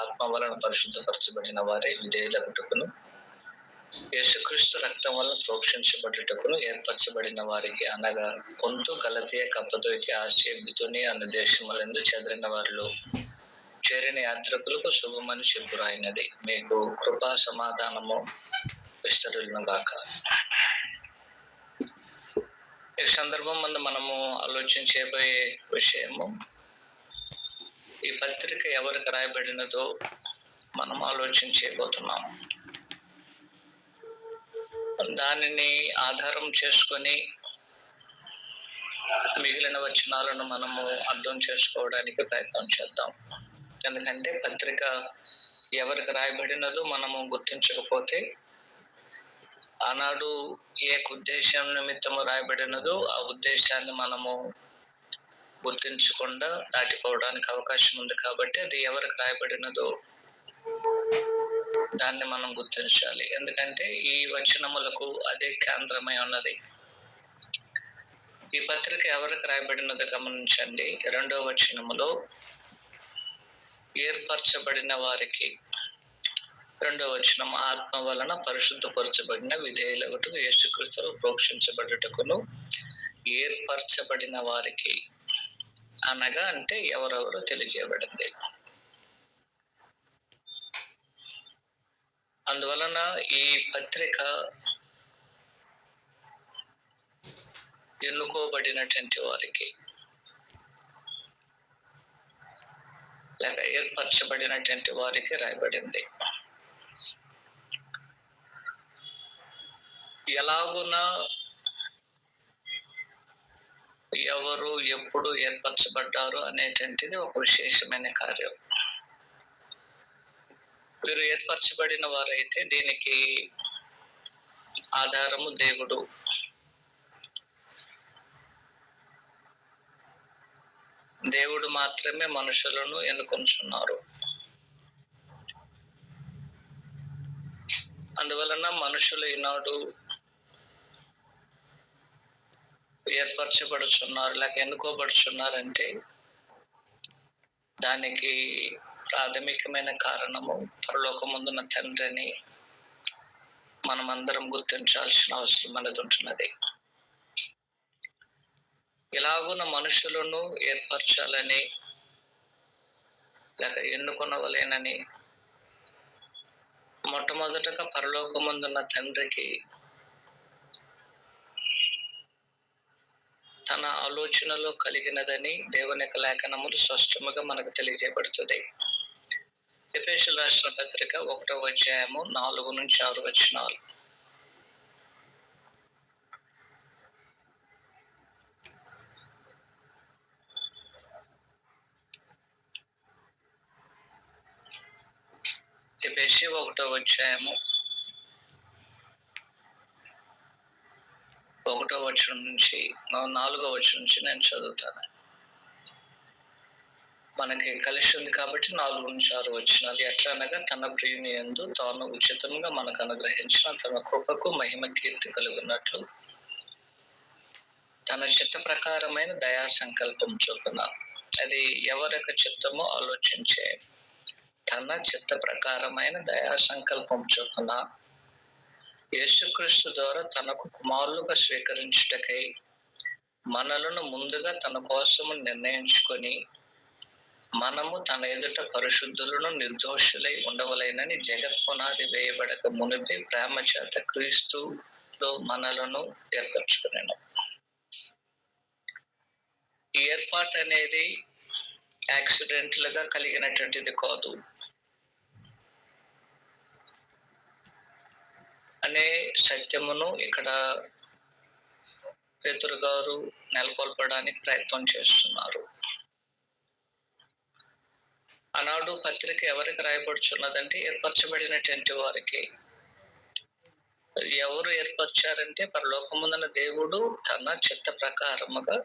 ఆత్మ వలన పరిశుద్ధపరచబడిన వారే విధేయులగుటకును యేసుక్రీస్తు రక్తం వలన ప్రోక్షించబడుటకును ఏర్పరచబడిన వారికి అనగా పొంతు గలతీయ కప్పదొకి ఆసియా బితునియ అను దేశములందు చెదిరిన వారిలో చేరిన యాత్రికులకు శుభమని చెప్పురాయినది. మీకు కృపా సమాధానము విస్తరులను గాక. ఈ సందర్భం ముందు మనము ఆలోచించబోయే విషయము, ఈ పత్రిక ఎవరికి రాయబడినదో మనం ఆలోచించబోతున్నాం. దానిని ఆధారం చేసుకొని మిగిలిన వచనాలను మనము అర్థం చేసుకోవడానికి ప్రయత్నం చేద్దాం. ఎందుకంటే పత్రిక ఎవరికి రాయబడినదో మనము గుర్తించకపోతే, ఆనాడు ఏ ఉద్దేశం నిమిత్తము రాయబడినదో ఆ ఉద్దేశాన్ని మనము గుర్తించకుండా దాటిపోవడానికి అవకాశం ఉంది. కాబట్టి అది ఎవరికి రాయబడినదో దాన్ని మనం గుర్తించాలి. ఎందుకంటే ఈ వచనములకు అదే కేంద్రమై ఉన్నది. ఈ పత్రిక ఎవరికి రాయబడినదో గమనించండి. 2వ వచనములో ఏర్పరచబడిన వారికి, 2వ వచనం, ఆత్మ వలన పరిశుద్ధపరచబడిన విధేయులగుటకు యేసుక్రీస్తులో ప్రోక్షించబడుటకును ఏర్పరచబడిన వారికి అనగా అంటే ఎవరెవరో తెలియజేయబడింది. అందువలన ఈ పత్రిక ఎన్నుకోబడినటువంటి వారికి లేక ఏర్పరచబడినటువంటి వారికి రాయబడింది. ఎలాగున ఎవరు ఎప్పుడు ఏర్పరచబడ్డారు అనేటువంటిది ఒక విశేషమైన కార్యం. వీరు ఏర్పరచబడిన వారైతే దీనికి ఆధారము దేవుడు. దేవుడు మాత్రమే మనుషులను ఎన్నుకొంచున్నారు. అందువలన మనుషులు ఈనాడు ఏర్పరచబడుచున్నారు లేక ఎన్నుకోబడుచున్నారంటే దానికి ప్రాథమికమైన కారణము పరలోకమందున్న తండ్రిని మనమందరం గుర్తించాల్సిన అవసరం అనేది ఉంటున్నది. ఇలాగున్న మనుషులను ఏర్పరచాలని లేక ఎన్నుకొనవలేనని మొట్టమొదటగా పరలోకమందున్న తండ్రికి తన ఆలోచనలో కలిగినదని దేవుని యొక్క లేఖనములు స్పష్టముగా మనకు తెలియజేయబడుతుంది. ఎఫెసీయులకు రాసిన పత్రిక 1వ అధ్యాయము 4 నుంచి 6 వచనాలు. ఎఫెసీ 1వ అధ్యాయము 1వ వచనం నుంచి 4వ వచనం నుంచి నేను చదువుతాను. మనకి కలిసి ఉంది కాబట్టి 4 నుంచి 6 వచనాలు. ఎట్లా అనగా, తన ప్రియుని యందు తాను ఉచితంగా మనకు అనుగ్రహించిన తన కృపకు మహిమ కీర్తి కలుగునట్లు తన చిత్త ప్రకారమైన దయా సంకల్పం చొప్పున, అది ఎవరి యొక్క చిత్తమో ఆలోచించే తన చిత్త ప్రకారమైన దయా సంకల్పం చొప్పున యేసుక్రీస్తు ద్వారా తనకు కుమారులుగా స్వీకరించుటకై మనలను ముందుగా తన కోసము నిర్ణయించుకొని మనము తన ఎదుట పరిశుద్ధులను నిర్దోషులై ఉండవలెనని జగత్ పునాది వేయబడక మునిపే ప్రేమ చేత క్రీస్తులో మనలను ఏర్పరచుకున్నాను. ఈ ఏర్పాటు అనేది యాక్సిడెంటల్ గా కలిగినటువంటిది కాదు అనే సత్యమును ఇక్కడ పేతురు గారు నెలకొల్పడానికి ప్రయత్నం చేస్తున్నారు. ఆనాడు పత్రిక ఎవరికి రాయబడుచున్నదంటే ఏర్పరచబడినటువంటి వారికి. ఎవరు ఏర్పరిచారంటే పరలోకముందున్న దేవుడు తన చిత్త ప్రకారముగా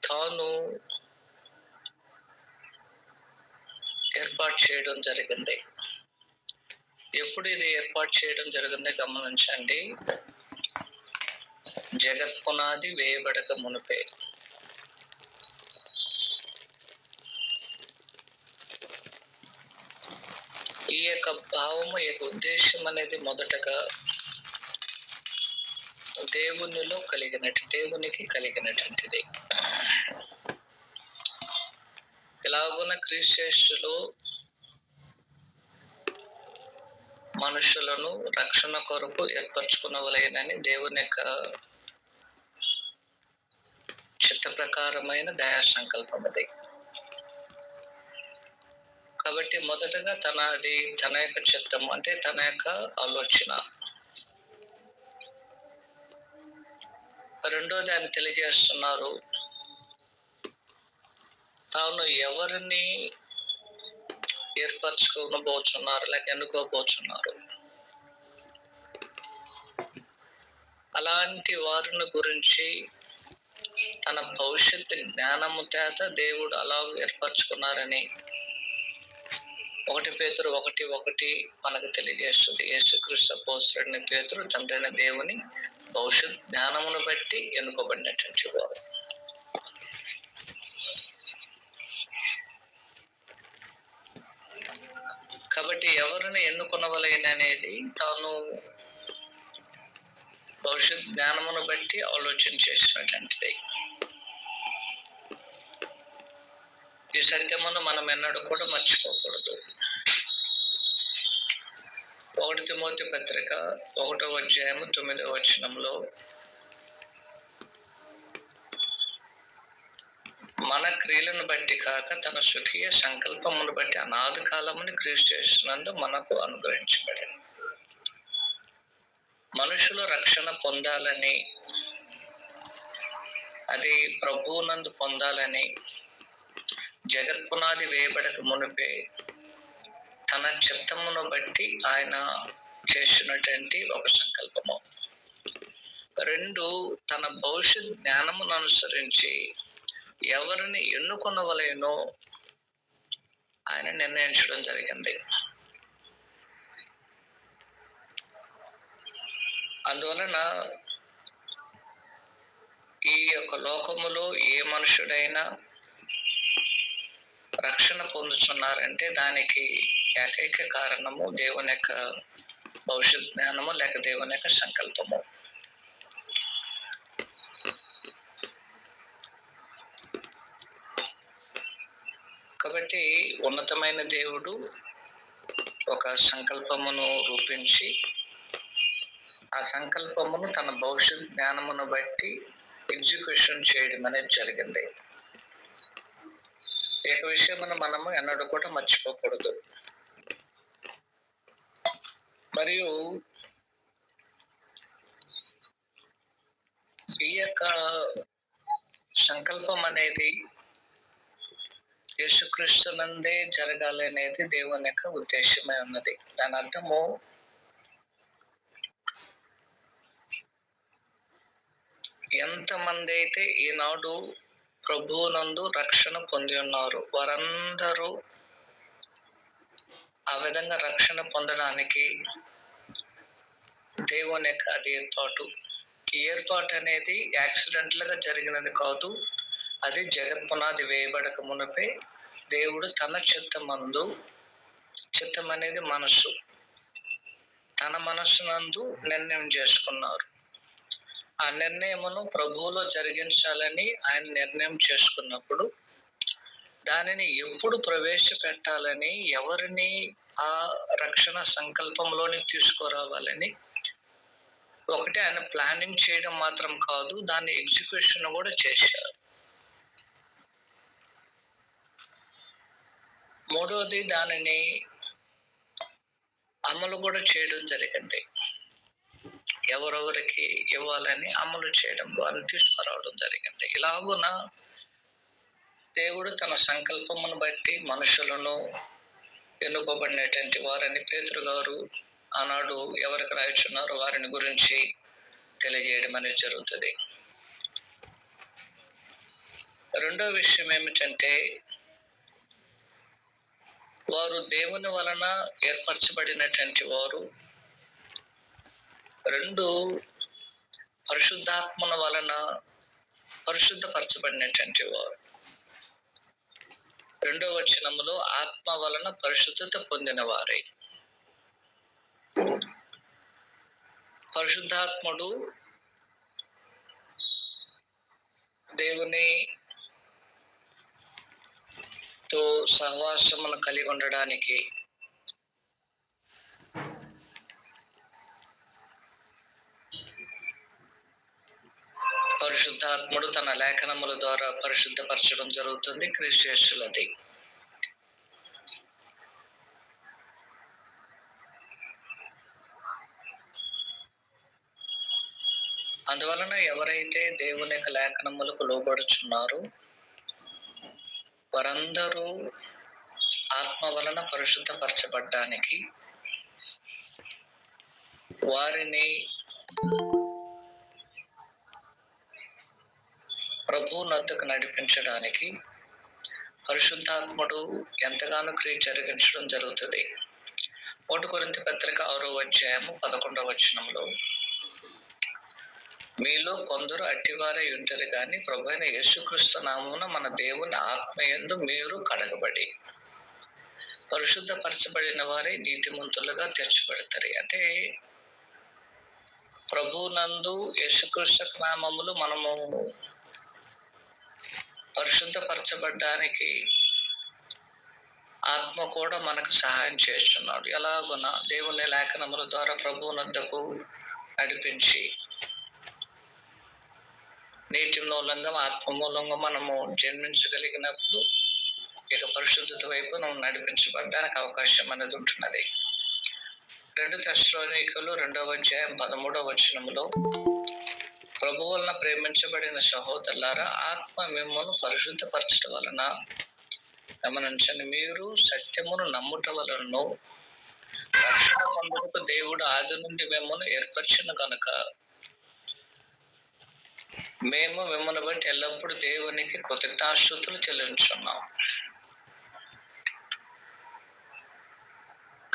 తాను ఏర్పాటు చేయడం జరిగింది. ఎప్పుడు ఇది ఏర్పాటు చేయడం జరిగింది గమనించండి. జగత్ పునాది వేయబడక మునిపే. ఈ యొక్క భావము, ఈ యొక్క ఉద్దేశం అనేది మొదటగా దేవునికి కలిగినటువంటిది. ఇలాగున్న క్రీస్తు మనుషులను రక్షణ కొరకు ఏర్పరచుకున్నవలెనని దేవుని యొక్క చిత్త ప్రకారమైన దయా సంకల్పం అది. కాబట్టి మొదటగా తన యొక్క చిత్తం అంటే తన యొక్క ఆలోచన. రెండోది ఆయన తెలియజేస్తున్నారు, తాను ఎవరిని ఏర్పరచుకోబోతున్నారు లేక ఎన్నుకోబోతున్నారు, అలాంటి వారిని గురించి తన భవిష్యత్తు జ్ఞానము చేత దేవుడు అలా ఏర్పరచుకున్నారని 1 పేతురు 1:1 మనకు తెలియజేస్తుంది. యేసుక్రీస్తు అపోస్తలుడైన పేతురు తండ్రైన దేవుని భవిష్యత్ జ్ఞానమును బట్టి ఎన్నుకోబడినటువంటి వారు. కాబట్టి ఎవరిని ఎన్నుకొనవలెననేది తాను భవిష్యత్ జ్ఞానమును బట్టి ఆలోచన చేసినటువంటిది. ఈ సత్యమును మనం ఎన్నడూ కూడా మర్చిపోకూడదు. 1 తిమోతి పత్రిక 1వ అధ్యాయము 9వ వచనంలో మన క్రియలను బట్టి కాక తన స్వకీయ సంకల్పమును బట్టి అనాది కాలముని క్రీస్తు యేసునందు మనకు అనుగ్రహించబడింది. మనుషులు రక్షణ పొందాలని, అది ప్రభువునందు పొందాలని జగత్పునాది వేయబడక మునిపే తన చిత్తమును బట్టి ఆయన చేసినటువంటి ఒక సంకల్పము. 2, తన భవిష్యత్ జ్ఞానమును అనుసరించి ఎవరిని ఎన్నుకొనవలెనో ఆయన నిర్ణయించడం జరిగింది. అందువలన ఈ యొక్క లోకములో ఏ మనుషుడైనా రక్షణ పొందుతున్నారంటే దానికి ఏకైక కారణము దేవుని యొక్క భవిష్యత్ జ్ఞానము లేక దేవుని యొక్క సంకల్పము. కాబట్టి ఉన్నతమైన దేవుడు ఒక సంకల్పమును రూపించి ఆ సంకల్పమును తన భవిష్యత్ జ్ఞానమును బట్టి ఎగ్జిక్యూషన్ చేయడం అనేది జరిగింది. ఈ యొక్క విషయమును మనము ఎన్నడూ కూడా మర్చిపోకూడదు. మరియు ఈ యొక్క సంకల్పం అనేది యేసుక్రీస్తునందే జరగాలి అనేది దేవుని యొక్క ఉద్దేశమే ఉన్నది. దాని అర్థము ఎంతమంది అయితే ఈనాడు ప్రభువునందు రక్షణ పొంది ఉన్నారు, వారందరూ ఆ విధంగా రక్షణ పొందడానికి దేవుని యొక్క అది ఏర్పాటు. ఈ ఏర్పాటు అనేది యాక్సిడెంటల్ గా జరిగినది కాదు. అది జగత్పునాది వేయబడక మునిపే దేవుడు తన చిత్తం అనేది మనస్సు, తన మనస్సునందు నిర్ణయం చేసుకున్నారు. ఆ నిర్ణయమును ప్రభువులో జరిగించాలని ఆయన నిర్ణయం చేసుకున్నప్పుడు దానిని ఎప్పుడు ప్రవేశపెట్టాలని, ఎవరిని ఆ రక్షణ సంకల్పంలోని తీసుకురావాలని ఒకటి ఆయన ప్లానింగ్ చేయడం మాత్రం కాదు, దాన్ని ఎగ్జిక్యూషన్ కూడా చేశారు. మూడోది దానిని అమలు కూడా చేయడం జరిగింది. ఎవరెవరికి ఇవ్వాలని అమలు చేయడం, వారిని తీసుకురావడం జరిగింది. ఇలాగున దేవుడు తన సంకల్పమును బట్టి మనుషులను ఎన్నుకోబడినటువంటి వారిని పేతురు గారు ఆనాడు ఎవరికి రాయుచున్నారో వారిని గురించి తెలియజేయడం అనేది జరుగుతుంది. రెండో విషయం ఏమిటంటే, వారు దేవుని వలన ఏర్పరచబడినటువంటి వారు. 2, పరిశుద్ధాత్మల వలన పరిశుద్ధపరచబడినటువంటి వారు. 2వ వచనములో ఆత్మ వలన పరిశుద్ధత పొందిన వారై. పరిశుద్ధాత్ముడు దేవునితో సహవాసమును కలిగి ఉండడానికి పరిశుద్ధాత్ముడు తన లేఖనముల ద్వారా పరిశుద్ధపరచడం జరుగుతుంది క్రీస్తు యేసులది. అందువలన ఎవరైతే దేవుని యొక్క లేఖనములకు లోబడుచున్నారో వారందరూ ఆత్మ వలన పరిశుద్ధపరచబడ్డానికి, వారిని ప్రభు నొద్దకు నడిపించడానికి పరిశుద్ధాత్ముడు ఎంతగానో క్రియ జరిగించడం జరుగుతుంది. 1 కొరింథీ పత్రిక 6వ అధ్యాయము 11వ వచనంలో, మీలో కొందరు అట్టివారై ఉంటారు కానీ ప్రభు అయిన యేసుక్రీస్తు నామమున మన దేవుని ఆత్మయందు మీరు కడగబడి పరిశుద్ధపరచబడిన వారే నీతిమంతులుగా తీర్చబడతారు. అంటే ప్రభునందు యేసుక్రీస్తు నామములు మనము పరిశుద్ధపరచబడ్డానికి ఆత్మ కూడా మనకు సహాయం చేస్తున్నాడు. ఎలాగున దేవుని లేఖనముల ద్వారా ప్రభువునొద్దకు నడిపించి నీటి మూలంగా ఆత్మ మూలంగా మనము జన్మించగలిగినప్పుడు ఇక పరిశుద్ధత వైపు మనం నడిపించబడడానికి అవకాశం అనేది ఉంటున్నది. 2 తెస్సలోనికీయులు 2వ అధ్యాయం 13వ వచనములో, ప్రభు వలన ప్రేమించబడిన సహోదరులారా, ఆత్మ మిమ్మల్ని పరిశుద్ధపరచడం వలన గమనించండి, మీరు సత్యమును నమ్ముట వలన రక్షణ పొందుటకు దేవుడు ఆది నుండి మిమ్మల్ని ఏర్పరిచిన కనుక మేము మిమ్మల్ని బట్టి ఎల్లప్పుడూ దేవునికి కృతజ్ఞతాస్తుతులు చెల్లించున్నాం.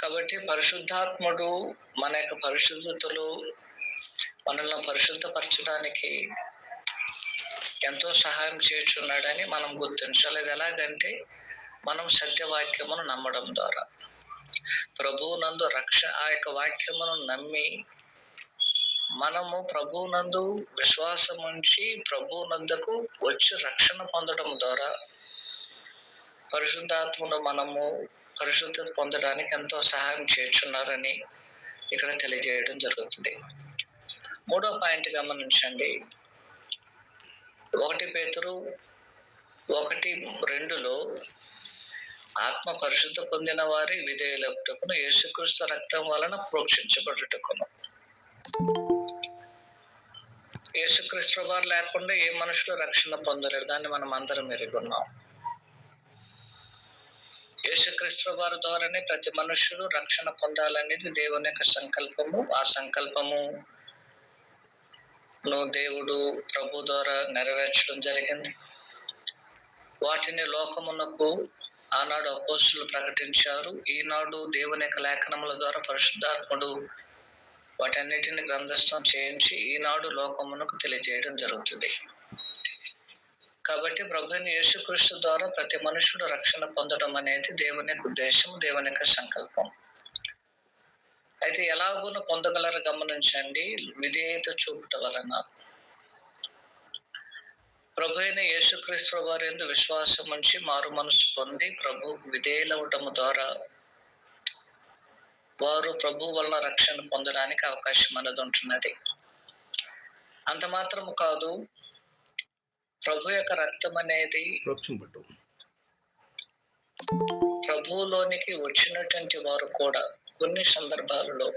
కాబట్టి పరిశుద్ధాత్ముడు మన యొక్క పరిశుద్ధతలో మనల్ని పరిశుద్ధపరచడానికి ఎంతో సహాయం చేస్తున్నాడని మనం గుర్తించాలి. ఎలాగంటే మనం సత్యవాక్యమును నమ్మడం ద్వారా ప్రభువునందు ఆ యొక్క వాక్యమును నమ్మి మనము ప్రభువునందు విశ్వాసం ఉంచి ప్రభువునందుకు వచ్చి రక్షణ పొందడం ద్వారా పరిశుద్ధాత్మను మనము పరిశుద్ధత పొందడానికి ఎంతో సహాయం చేస్తున్నారని ఇక్కడ తెలియజేయడం జరుగుతుంది. 3వ పాయింట్ గమనించండి. 1 పేతురు 1:2లో ఆత్మ పరిశుద్ధ పొందిన వారి విధేయులకును యేసుక్రీస్తు రక్తం వలన ప్రోక్షించబడుటకును. యేసుక్రీస్తు వారు లేకుండా ఏ మనుషులు రక్షణ పొందలేరు. దాన్ని మనం అందరం ఎరుగున్నాం. యేసుక్రీస్తు వారి ద్వారానే ప్రతి మనుషుడు రక్షణ పొందాలనేది దేవుని యొక్క సంకల్పము. ఆ సంకల్పము దేవుడు ప్రభు ద్వారా నెరవేర్చడం జరిగింది. వాటిని లోకమునకు ఆనాడు అపోస్తులు ప్రకటించారు. ఈనాడు దేవుని యొక్క లేఖనముల ద్వారా పరిశుద్ధాత్ముడు వాటన్నిటిని గ్రంథస్థం చేయించి ఈనాడు లోకమునకు తెలియజేయడం జరుగుతుంది. కాబట్టి ప్రభువైన యేసుక్రీస్తు ద్వారా ప్రతి మనుషుడు రక్షణ పొందడం అనేది దేవుని యొక్క ఉద్దేశం, దేవుని యొక్క సంకల్పం. అయితే ఎలాగోనూ పొందగలరు గమనించండి. విధేయత చూపుట వలన ప్రభు అయిన యేసుక్రీస్తు వారి యందు విశ్వాసం ఉంచి మారు మనసు పొంది ప్రభువుకు విధేయులవటము ద్వారా వారు ప్రభు వలన రక్షణ పొందడానికి అవకాశం అనేది ఉంటున్నది. అంత మాత్రము కాదు, ప్రభు యొక్క రక్తం అనేది ప్రభువులోనికి వచ్చినటువంటి వారు కూడా కొన్ని సందర్భాలలో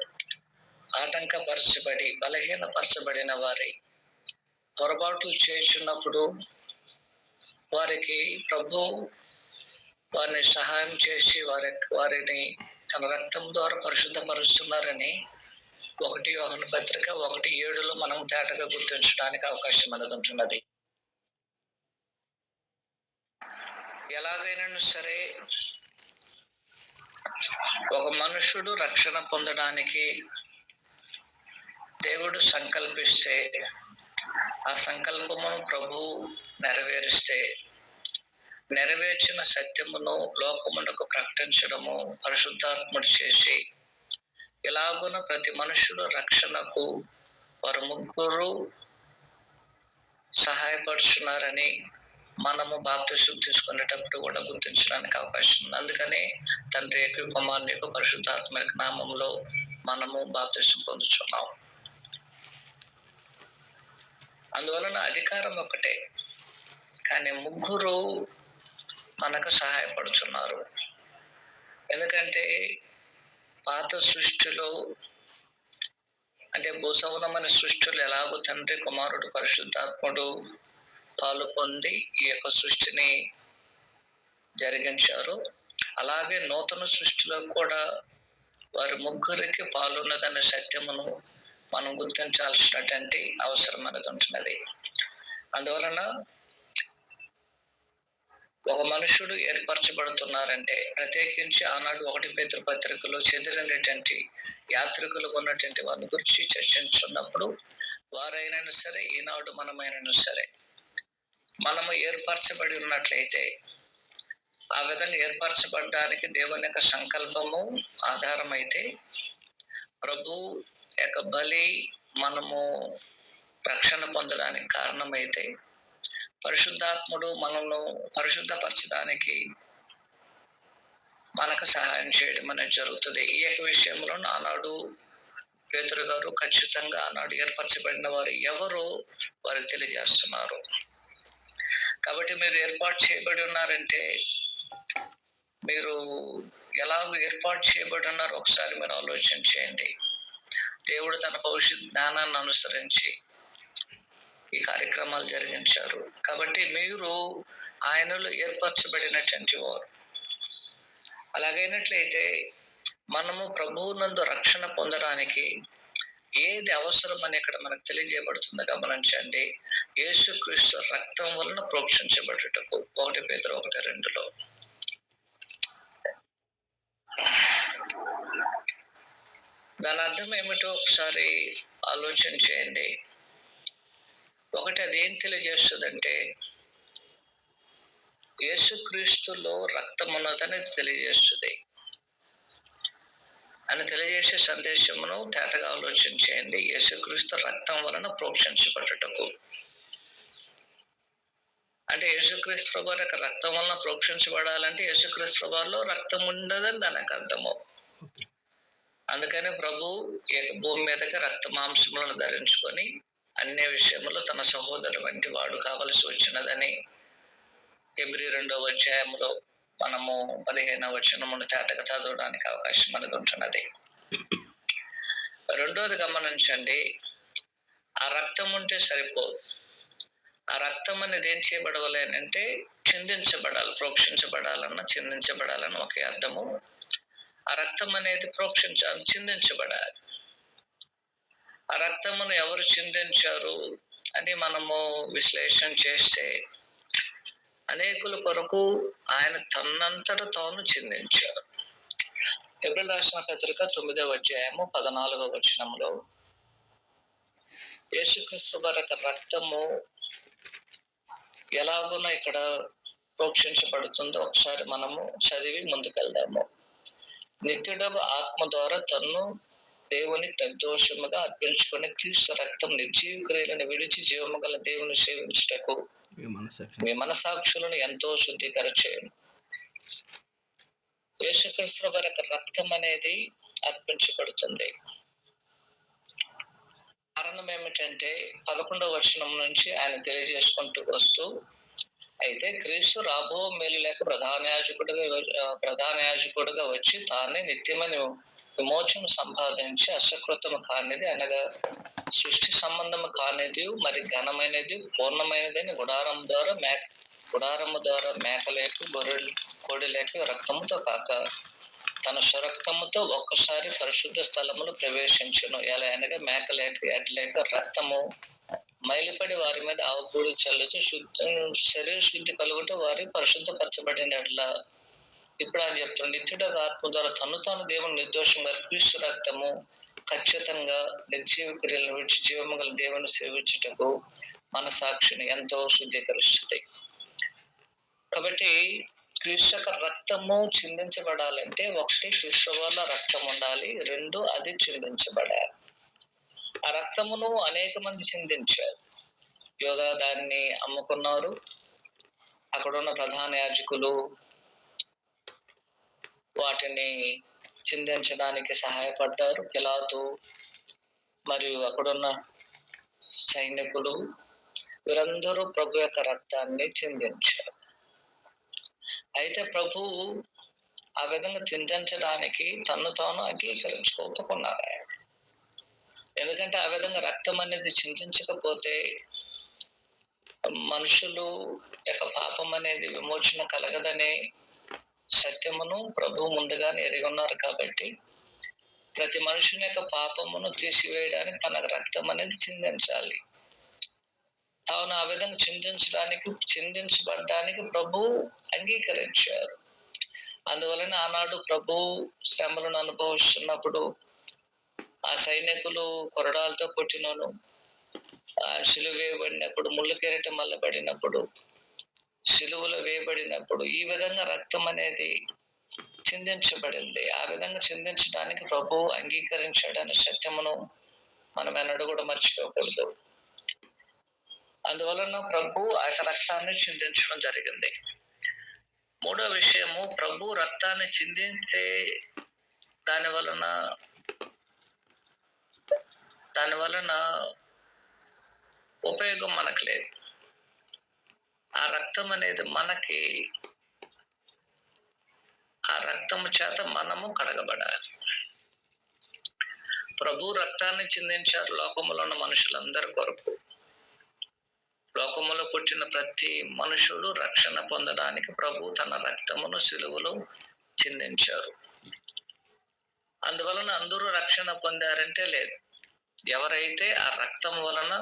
ఆటంకపరచబడి బలహీనపరచబడిన వారి పొరపాట్లు చేస్తున్నప్పుడు వారికి ప్రభు వారిని సహాయం చేసి వారిని తన రక్తం ద్వారా పరిశుద్ధపరుస్తున్నారని 1 యోహాను పత్రిక 1:7లో మనం తేటగా గుర్తించడానికి అవకాశం అనేది ఉంటున్నది. ఎలాగైనా సరే ఒక మనుషుడు రక్షణ పొందడానికి దేవుడు సంకల్పిస్తే, ఆ సంకల్పమును ప్రభు నెరవేరిస్తే నెరవేర్చిన సత్యమును లోకమునకు ప్రకటించడము పరిశుద్ధాత్ముడు చేసి, ఇలాగున ప్రతి మనుషుడు రక్షణకు వారు ముగ్గురు సహాయపడుచున్నారని మనము బాప్తిసం తీసుకునేటప్పుడు కూడా గుర్తించడానికి అవకాశం ఉంది. అందుకని తండ్రి యొక్క, కుమారుని యొక్క, పరిశుద్ధాత్మ యొక్క నామంలో మనము బాప్తిసం పొందుచున్నాం. అందువలన అధికారం ఒకటే, కానీ ముగ్గురు మనకు సహాయపడుతున్నారు. ఎందుకంటే పాత సృష్టిలో, అంటే భూసవనమైన సృష్టిలో ఎలాగో తండ్రి, కుమారుడు, పరిశుద్ధాత్ముడు పాలు పొంది ఈ యొక్క సృష్టిని జరిగించారు, అలాగే నూతన సృష్టిలో కూడా వారి ముగ్గురికి పాలున్నదనే సత్యమును మనం గుర్తించాల్సినటువంటి అవసరం అనేది ఉంటున్నది. అందువలన ఒక మనుషుడు ఏర్పరచబడుతున్నారంటే, ప్రత్యేకించి ఆనాడు 1 పేతురు పత్రికలో చెదిరినటువంటి యాత్రికులు ఉన్నటువంటి వారి గురించి చర్చించున్నప్పుడు, వారైనా సరే, ఈనాడు మనమైనా సరే, మనము ఏర్పరచబడి ఉన్నట్లయితే, ఆ విధంగా ఏర్పరచబడడానికి దేవుని యొక్క సంకల్పము ఆధారమైతే, ప్రభు యొక్క బలి మనము రక్షణ పొందడానికి కారణమైతే, పరిశుద్ధాత్ముడు మనల్ని పరిశుద్ధపరచడానికి మనకు సహాయం చేయడం అనేది జరుగుతుంది. ఈ యొక్క విషయంలో ఆనాడు పేతురు గారు ఖచ్చితంగా ఆనాడు ఏర్పరచబడిన వారు ఎవరు వారికి తెలియజేస్తున్నారు. కాబట్టి మీరు ఏర్పాటు చేయబడి ఉన్నారంటే, మీరు ఎలాగో ఏర్పాటు చేయబడి ఉన్నారు ఒకసారి మీరు ఆలోచన చేయండి. దేవుడు తన భవిష్యత్ జ్ఞానాన్ని అనుసరించి ఈ కార్యక్రమాలు జరిగించారు. కాబట్టి మీరు ఆయనలో ఏర్పరచబడినటువంటి వారు. అలాగైనట్లయితే మనము ప్రభువునందు రక్షణ పొందడానికి ఏది అవసరం అని ఇక్కడ మనకు తెలియజేయబడుతుంది గమనించండి. యేసుక్రీస్తు రక్తం వలన ప్రోక్షించబడుటకు 1 పేతురు 1:2లో. దాని అర్థం ఏమిటో ఒకసారి ఆలోచన చేయండి. ఒకటి, అదేం తెలియజేస్తుందంటే, యేసుక్రీస్తులో రక్తం ఉన్నదని తెలియజేస్తుంది అని తెలియజేసే సందేశమును తేటగా ఆలోచన చేయండి. యేసుక్రీస్తు రక్తం వలన ప్రోక్షించబడుటకు అంటే, యేసుక్రీస్తు వారి యొక్క రక్తం వలన ప్రోక్షించబడాలంటే యేసుక్రీస్తు వారిలో రక్తం ఉండదని దానికి అర్థము. అందుకని ప్రభు భూమి మీదకి రక్త మాంసములను ధరించుకొని అన్ని విషయములో తన సహోదరు వంటి వాడు కావలసి వచ్చినదని హెబ్రీ 2వ అధ్యాయంలో మనము 15వ వచనమును తేటగా చదవడానికి అవకాశం అనేది ఉంటున్నది. రెండోది గమనించండి, ఆ రక్తం ఉంటే సరిపోదు. ఆ రక్తం అనేది ఏం చేయబడవాలి అంటే చిందించబడాలి. ప్రోక్షించబడాలన్న చిందించబడాలని ఒకే అర్థము. ఆ రక్తం అనేది చిందించబడాలి. ఆ రక్తమును ఎవరు చిందించారు అని మనము విశ్లేషణ చేస్తే, అనేకుల కొరకు ఆయన తన్నంతట తాను చిందించారు. హెబ్రీయులకు రాసిన పత్రిక 9వ అధ్యాయము 14వ వచనంలో యేసుక్రీస్తు వారి యొక్క రక్తము ఎలాగునో ఇక్కడ ప్రోక్షించబడుతుందో ఒకసారి మనము చదివి ముందుకెళ్దాము. నిత్యుడగు ఆత్మ ద్వారా తన్ను దేవుని నిర్దోషముగా అర్పించుకుని క్రీస్తు రక్తం నిర్జీవ క్రియలను విడిచి జీవము గల దేవుని సేవించుటకు మీ మనసాక్షులను ఎంతో శుద్ధీకరించేయండి. యేసుక్రీస్తు వారి యొక్క రక్తం అనేది అర్పించబడుతుంది. కారణం ఏమిటంటే 11వ వచనం నుంచి ఆయన తెలియజేసుకుంటూ వస్తూ, అయితే క్రీస్తు రాబో మేలు లేక ప్రధాన యాజకుడుగా వచ్చి తానే నిత్యమైన విమోచన సంపాదించి అసకృతము కానిది అనగా సృష్టి సంబంధము కానిది మరి ఘనమైనది పూర్ణమైనదని గుడారము ద్వారా మేకలేక కోడి లేక రక్తముతో కాక తన స్వరక్తముతో ఒక్కసారి పరిశుద్ధ స్థలములు ప్రవేశించును. ఎలా అనగా మేకలేక ఎడ్లేక రక్తము మైలిపడి వారి మీద ఆవుపూడి చల్లుతూ శరీర శుద్ధి కలుగుతూ వారి పరిశుద్ధపరచబడినట్లా. ఇప్పుడు ఆయన చెప్తున్న నిత్యుడ ఆత్మ ద్వారా తాను దేవుని నిర్దోషం క్రీస్తు రక్తము ఖచ్చితంగా నిర్జీవ క్రియలను విడిచి జీవము గల దేవుని సేవించుటకు మన సాక్షిని ఎంతో శుద్ధీకరిస్తుంది. కాబట్టి క్రీస్తు యొక్క రక్తము చిందించబడాలంటే ఒకటి క్రీస్తు వల్ల రక్తం ఉండాలి, రెండు అది చిందించబడాలి. ఆ రక్తమును అనేక మంది చిందించారు. యోధా దాన్ని అమ్ముకున్నారు. అక్కడున్న ప్రధాన యాజకులు వాటిని చిందించడానికి సహాయపడ్డారు. పిలాతు మరియు అక్కడున్న సైనికులు వీరందరూ ప్రభు యొక్క రక్తాన్ని చిందించారు. అయితే ప్రభు ఆ విధంగా చిందించడానికి తను తాను అంగీకరించుకోకున్నారు ఆయన. ఎందుకంటే ఆ విధంగా రక్తం అనేది చిందించకపోతే మనుషులు యొక్క పాపం అనేది విమోచన కలగదనే సత్యమును ప్రభు ముందుగానే ఎరిగి ఉన్నారు. కాబట్టి ప్రతి మనుషుని యొక్క పాపమును తీసివేయడానికి తన రక్తం అనేది చిందించాలి. తాను ఆ విధంగా చిందించబడ్డానికి ప్రభు అంగీకరించారు. అందువలన ఆనాడు ప్రభు శ్రమలను అనుభవిస్తున్నప్పుడు ఆ సైనికులు కొరడాలతో కొట్టినను, ఆ సిలువ వేయబడినప్పుడు, ముళ్ళు కిరీటం మల్లబడినప్పుడు, సిలువలో వేయబడినప్పుడు ఈ విధంగా రక్తం అనేది చిందించబడింది. ఆ విధంగా చిందించడానికి ప్రభు అంగీకరించాడనే సత్యమును మనం ఎన్నడూ కూడా మర్చిపోకూడదు. అందువలన ప్రభు ఆ యొక్క రక్తాన్ని చిందించడం జరిగింది. మూడో విషయము, ప్రభు రక్తాన్ని చిందించే దాని వలన ఉపయోగం మనకు లేదు. ఆ రక్తం అనేది మనకి, ఆ రక్తము చేత మనము కడగబడాలి. ప్రభు రక్తాన్ని చిందించారు లోకములో ఉన్న మనుషులందరి కొరకు. లోకములో పుట్టిన ప్రతి మనుషుడు రక్షణ పొందడానికి ప్రభు తన రక్తమును సిలువలో చిందించారు. అందువలన అందరూ రక్షణ పొందారంటే లేదు. ఎవరైతే ఆ రక్తం వలన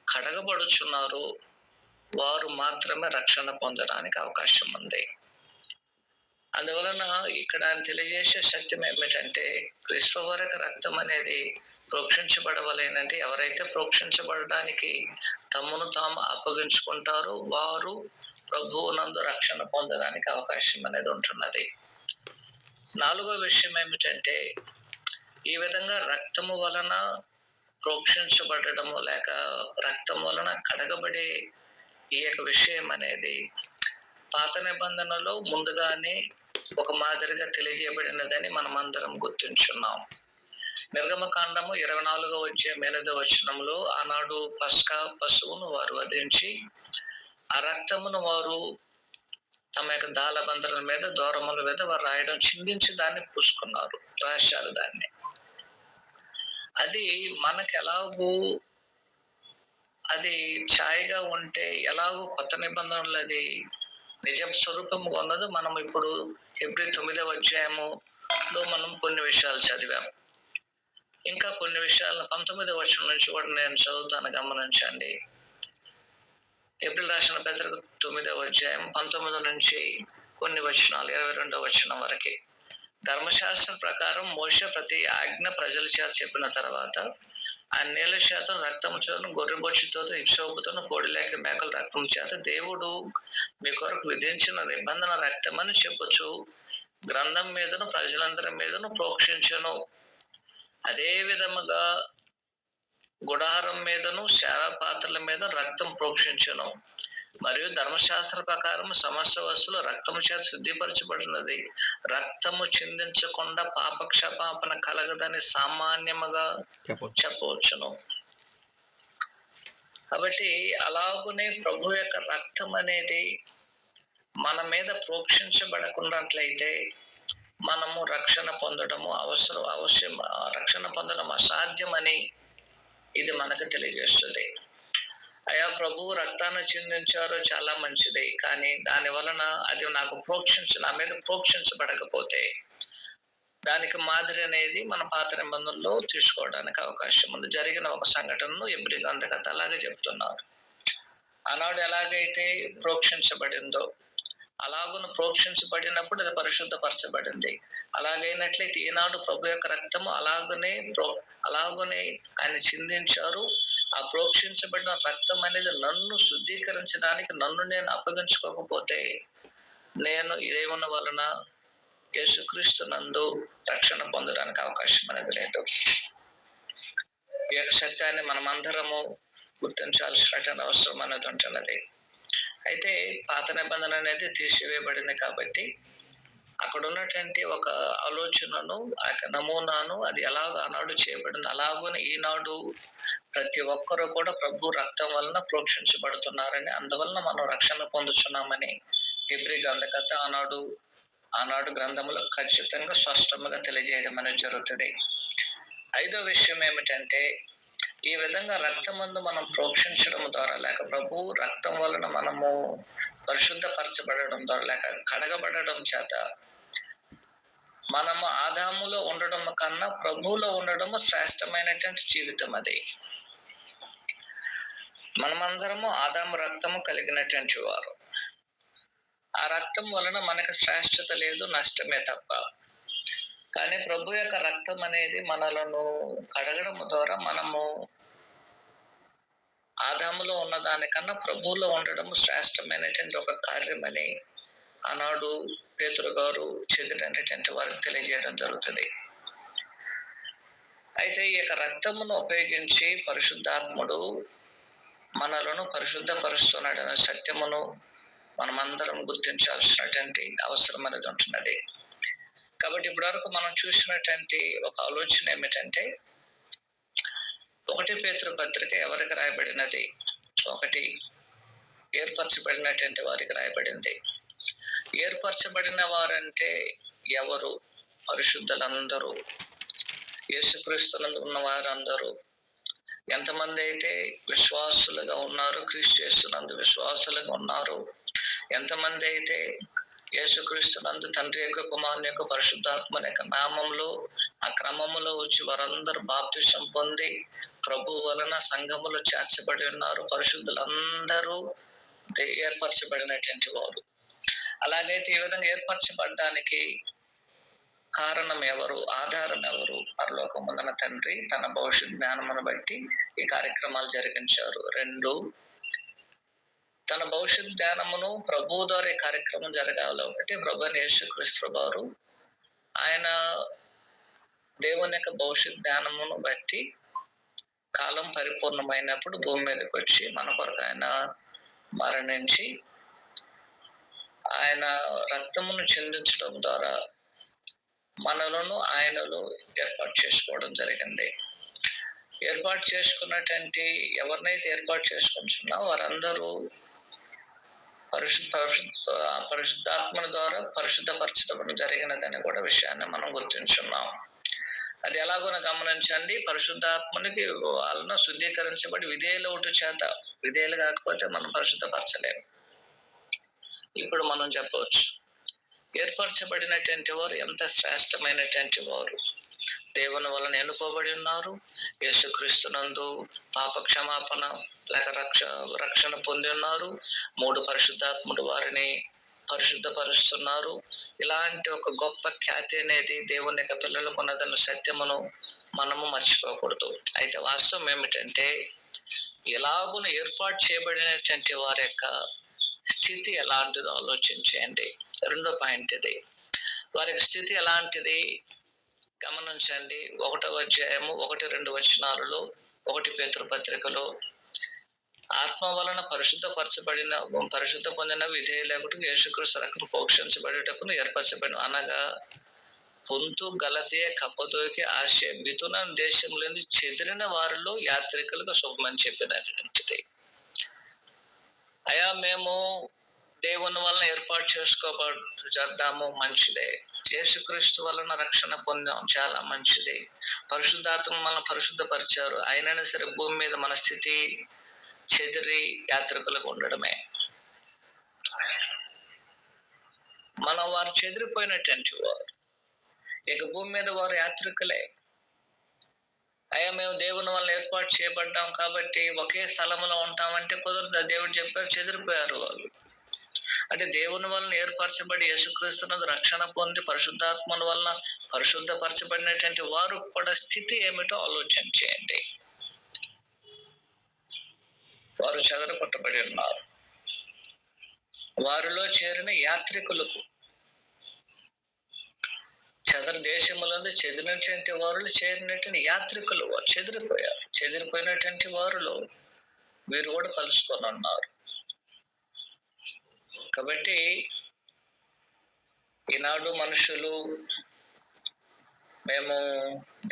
కడగబడుచున్నారో వారు మాత్రమే రక్షణ పొందడానికి అవకాశం ఉంది. అందువలన ఇక్కడ తెలియజేసే సత్యం ఏమిటంటే, క్రీస్తు వారి రక్తం అనేది ప్రోక్షించబడవలేనంటే ఎవరైతే ప్రోక్షించబడడానికి తమను తాము అప్పగించుకుంటారో వారు ప్రభువునందు రక్షణ పొందడానికి అవకాశం అనేది ఉంటున్నది. నాలుగో విషయం ఏమిటంటే, ఈ విధంగా రక్తము వలన ప్రోక్షించబడము లేక రక్తం వలన కడగబడే ఈ యొక్క విషయం అనేది పాత నిబంధనలో ముందుగానే ఒక మాదిరిగా తెలియజేయబడినదని మనం అందరం గుర్తించున్నాం. నిర్గమకాండము 24వ అధ్యాయం 8వ వచనంలో ఆనాడు పస్కా పశువును వారు వధించి ఆ రక్తమును వారు తమ యొక్క దాలబందల మీద, దూరముల మీద వారు రాయడం, చిందించి దాన్ని పూసుకున్నారు, రాశారు దాన్ని. అది మనకు ఎలాగూ అది ఛాయగా ఉంటే ఎలాగూ కొత్త నిబంధనలు అది నిజ స్వరూపంగా ఉన్నది. మనం ఇప్పుడు హెబ్రీ 9వ అధ్యాయములో మనం కొన్ని విషయాలు చదివాం. ఇంకా కొన్ని విషయాలను 19వ వచనం నుంచి కూడా నేను చదువుతాను, గమనించండి. ఏప్రిల్ రాసిన పత్రిక 9వ అధ్యాయం 19 నుంచి కొన్ని వచనాలు 22వ వచనం వరకు. ధర్మశాస్త్రం ప్రకారం మోషే ప్రతి ఆజ్ఞ ప్రజల చేత చెప్పిన తర్వాత ఆ నీళ్ళ చేత, రక్తము చేత, గొర్రెబొచ్చుతో, ఇప్సోపుతో, కోడి లేక మేకల రక్తం చేత దేవుడు మీ కొరకు విధించిన నిబంధన రక్తమని చెప్పొచ్చు గ్రంథం మీదను ప్రజలందరి మీదను ప్రోక్షించను. అదే విధముగా గుడారం మీదను శారా పాత్రల మీద రక్తం ప్రోక్షించను. మరియు ధర్మశాస్త్ర ప్రకారం సమస్త వస్తువులు రక్తము చేత శుద్ధిపరచబడినది. రక్తము చిందించకుండా పాపక్షమాపణ కలగదని సామాన్యముగా చెప్పవచ్చును. కాబట్టి అలాగునే ప్రభు యొక్క రక్తం అనేది మన మీద ప్రోక్షించబడకున్నట్లయితే మనము రక్షణ పొందడము అవశ్యం రక్షణ పొందడం అసాధ్యమని ఇది మనకు తెలియజేస్తుంది. అయా ప్రభువు రక్తాన్ని చిందించారు, చాలా మంచిది. కానీ దాని వలన అది నాకు నా మీద ప్రోక్షించబడకపోతే దానికి మాదిరి అనేది మన పాత నిబంధనలో తీసుకోవడానికి అవకాశం ఉంది. జరిగిన ఒక సంఘటనను హెబ్రీ గ్రంథకర్త అలాగే చెప్తున్నారు. ఆనాడు ఎలాగైతే ప్రోక్షించబడిందో అలాగును ప్రోక్షించబడినప్పుడు అది పరిశుద్ధపరచబడింది. అలాగైనట్లయితే ఈనాడు ప్రభు యొక్క రక్తము అలాగనే ఆయన చిందించారు. ఆ ప్రోక్షించబడిన రక్తం అనేది నన్ను శుద్ధీకరించడానికి, నన్ను నేను అప్పగించుకోకపోతే నేను ఇదేమన్న వలన యేసుక్రీస్తు నందు రక్షణ పొందడానికి అవకాశం అనేది లేదు. ఈ యొక్క సత్యాన్ని మనమందరము గుర్తించాల్సినటువంటి అవసరం అనేది ఉంటున్నది. అయితే పాత నిబంధన అనేది తీసివేయబడింది కాబట్టి అక్కడ ఉన్నటువంటి ఒక ఆలోచనను, ఆ యొక్క నమూనాను అది ఎలాగ ఆనాడు చేయబడింది, అలాగనే ఈనాడు ప్రతి ఒక్కరూ కూడా ప్రభు రక్తం వలన ప్రోక్షించబడుతున్నారని, అందువలన మనం రక్షణ పొందుతున్నామని హెబ్రీ గ్రంథకర్త ఆనాడు గ్రంథములో ఖచ్చితంగా స్పష్టంగా తెలియజేయడం అనేది జరుగుతుంది. ఐదో విషయం ఏమిటంటే, ఈ విధంగా రక్తమందు మనం ప్రోక్షించడం ద్వారా, లేక ప్రభు రక్తం వలన మనము పరిశుద్ధపరచబడడం ద్వారా, లేక కడగబడడం చేత మనము ఆదాములో ఉండడం కన్నా ప్రభువులో ఉండడము శ్రేష్టమైనటువంటి జీవితం అది. మనమందరము ఆదాము రక్తము కలిగినటువంటి వారు. ఆ రక్తం వలన మనకు శ్రేష్టత లేదు, నష్టమే తప్ప. కానీ ప్రభు యొక్క రక్తం అనేది మనలను కడగడం ద్వారా మనము ఆదాములో ఉన్న దానికన్నా ప్రభువులో ఉండడం శ్రేష్టమైనటువంటి ఒక కార్యమని ఆనాడు పేతురు గారు చెందినటువంటి వారికి తెలియజేయడం జరుగుతుంది. అయితే ఈ యొక్క రక్తమును ఉపయోగించి పరిశుద్ధాత్ముడు మనలను పరిశుద్ధపరుస్తున్నాడనే సత్యమును మనమందరం గుర్తించాల్సినటువంటి అవసరం అనేది ఉంటున్నది. కాబట్టి ఇప్పటి వరకు మనం చూసినటువంటి ఒక ఆలోచన ఏమిటంటే, 1 పేతురు పత్రిక ఎవరికి రాయబడినది? 1 ఏర్పరచబడినటువంటి వారికి రాయబడింది. ఏర్పరచబడిన వారంటే ఎవరు? పరిశుద్ధులందరూ, యేసుక్రీస్తునందు ఉన్న వారందరూ. ఎంతమంది అయితే విశ్వాసులుగా ఉన్నారు, క్రీస్తు యేసునందు విశ్వాసులుగా ఉన్నారు, ఎంతమంది అయితే యేసుక్రీస్తునందు తండ్రి యొక్క, కుమారుని యొక్క, పరిశుద్ధాత్మ యొక్క నామంలో ఆ క్రమములో వచ్చి వారందరూ బాప్తిసం పొంది ప్రభు వలన సంఘములో చేర్చబడి ఉన్నారు. పరిశుద్ధులందరూ ఏర్పరచబడినటువంటి వారు. అలాగైతే ఈ విధంగా ఏర్పరచబడడానికి కారణం ఎవరు? ఆధారం ఎవరు? పరలోకమున్న తండ్రి తన భవిష్యత్ జ్ఞానమును బట్టి ఈ కార్యక్రమాలు జరిగించారు. 2, తన భవిష్యత్ జ్ఞానమును ప్రభు ద్వారా ఈ కార్యక్రమం జరగాలి. 1, ప్రభు యేసుక్రీస్తు వారు ఆయన దేవుని యొక్క భవిష్యత్ జ్ఞానమును బట్టి కాలం పరిపూర్ణమైనప్పుడు భూమి మీదకి వచ్చి మన కొరకు ఆయన మరణించి ఆయన రక్తమును చెందించడం ద్వారా మనలను ఆయనలో ఏర్పాటు చేసుకోవడం జరిగింది. ఏర్పాటు చేసుకున్నటువంటి ఎవరినైతే ఏర్పాటు చేసుకుంటున్నా వారందరూ పరిశుద్ధాత్మ ద్వారా పరిశుద్ధపరచడం జరిగినదని కూడా విషయాన్ని మనం గుర్తించున్నాం. అది ఎలాగో గమనించండి. పరిశుద్ధాత్మనికి వాళ్ళను శుద్ధీకరించబడి విధేయులవుట చేత, విధేయులు కాకపోతే మనం పరిశుద్ధపరచలేము. ఇప్పుడు మనం చెప్పవచ్చు, ఏర్పరచబడినటువంటి వారు ఎంత శ్రేష్టమైనటువంటి వారు. దేవుని వలన ఎన్నుకోబడి ఉన్నారు. యేసుక్రీస్తునందు పాప క్షమాపణ లేక రక్షణ పొంది ఉన్నారు. 3 పరిశుద్ధాత్ముడు వారిని పరిశుద్ధపరుస్తున్నారు. ఇలాంటి ఒక గొప్ప ఖ్యాతి అనేది దేవుని యొక్క పిల్లలకు ఉన్నదన్న సత్యమును మనము మర్చిపోకూడదు. అయితే వాస్తవం ఏమిటంటే, ఎలాగున ఏర్పాటు చేయబడినటువంటి వారి యొక్క స్థితి ఎలాంటిదో ఆలోచించండి. 2వ పాయింట్ ఇది. వారి యొక్క స్థితి ఎలాంటిది గమనించండి. 1వ అధ్యాయము 1-2 వచనాలలో 1 పేతురు పత్రికలో, ఆత్మ వలన పరిశుద్ధ పొందిన విధేయులకు యేసుక్రీస్తు రక్తం పోషించబడేటకు ఏర్పరచబడిన, అనగా పొంతు, గలతీయ, కప్పదోకి, ఆసియా, మిథున దేశంలోని చెదిరిన వారిలో యాత్రికులకు శుభమని చెప్పినటువంటిది. అయా మేము దేవుని వలన ఏర్పాటు చేసుకోబడ్డాము, మంచిదే. యేసుక్రీస్తు వలన రక్షణ పొందాం, చాలా మంచిది. పరిశుద్ధాత్మ మనల్ని పరిశుద్ధపరిచారు. అయినా సరే భూమి మీద మన స్థితి చెదిరి యాత్రికులకు ఉండడమే. మన వారు చెదిరిపోయినటువంటి వారు, ఇక భూమి మీద వారు యాత్రికులే. అయ్యా మేము దేవుని వల్ల ఏర్పాటు చేయబడ్డాం కాబట్టి ఒకే స్థలంలో ఉంటామంటే కుదరదు. దేవుడు చెప్పారు, చెదిరిపోయారు వాళ్ళు. అంటే దేవుని వలన ఏర్పరచబడి యేసుక్రీస్తునందు రక్షణ పొంది పరిశుద్ధాత్మల వలన పరిశుద్ధపరచబడినటువంటి వారు కూడా స్థితి ఏమిటో ఆలోచన చేయండి. వారు చెదరగొట్టబడి ఉన్నారు. వారిలో చేరిన యాత్రికులకు, దేశములందు చెదిరినటువంటి వారు చేరినటువంటి యాత్రికులు వారు చెదిరిపోయారు. చెదిరిపోయినటువంటి వారిలో వీరు కూడా కలుసుకొని ఉన్నారు. కాబట్టి ఈనాడు మనుషులు మేము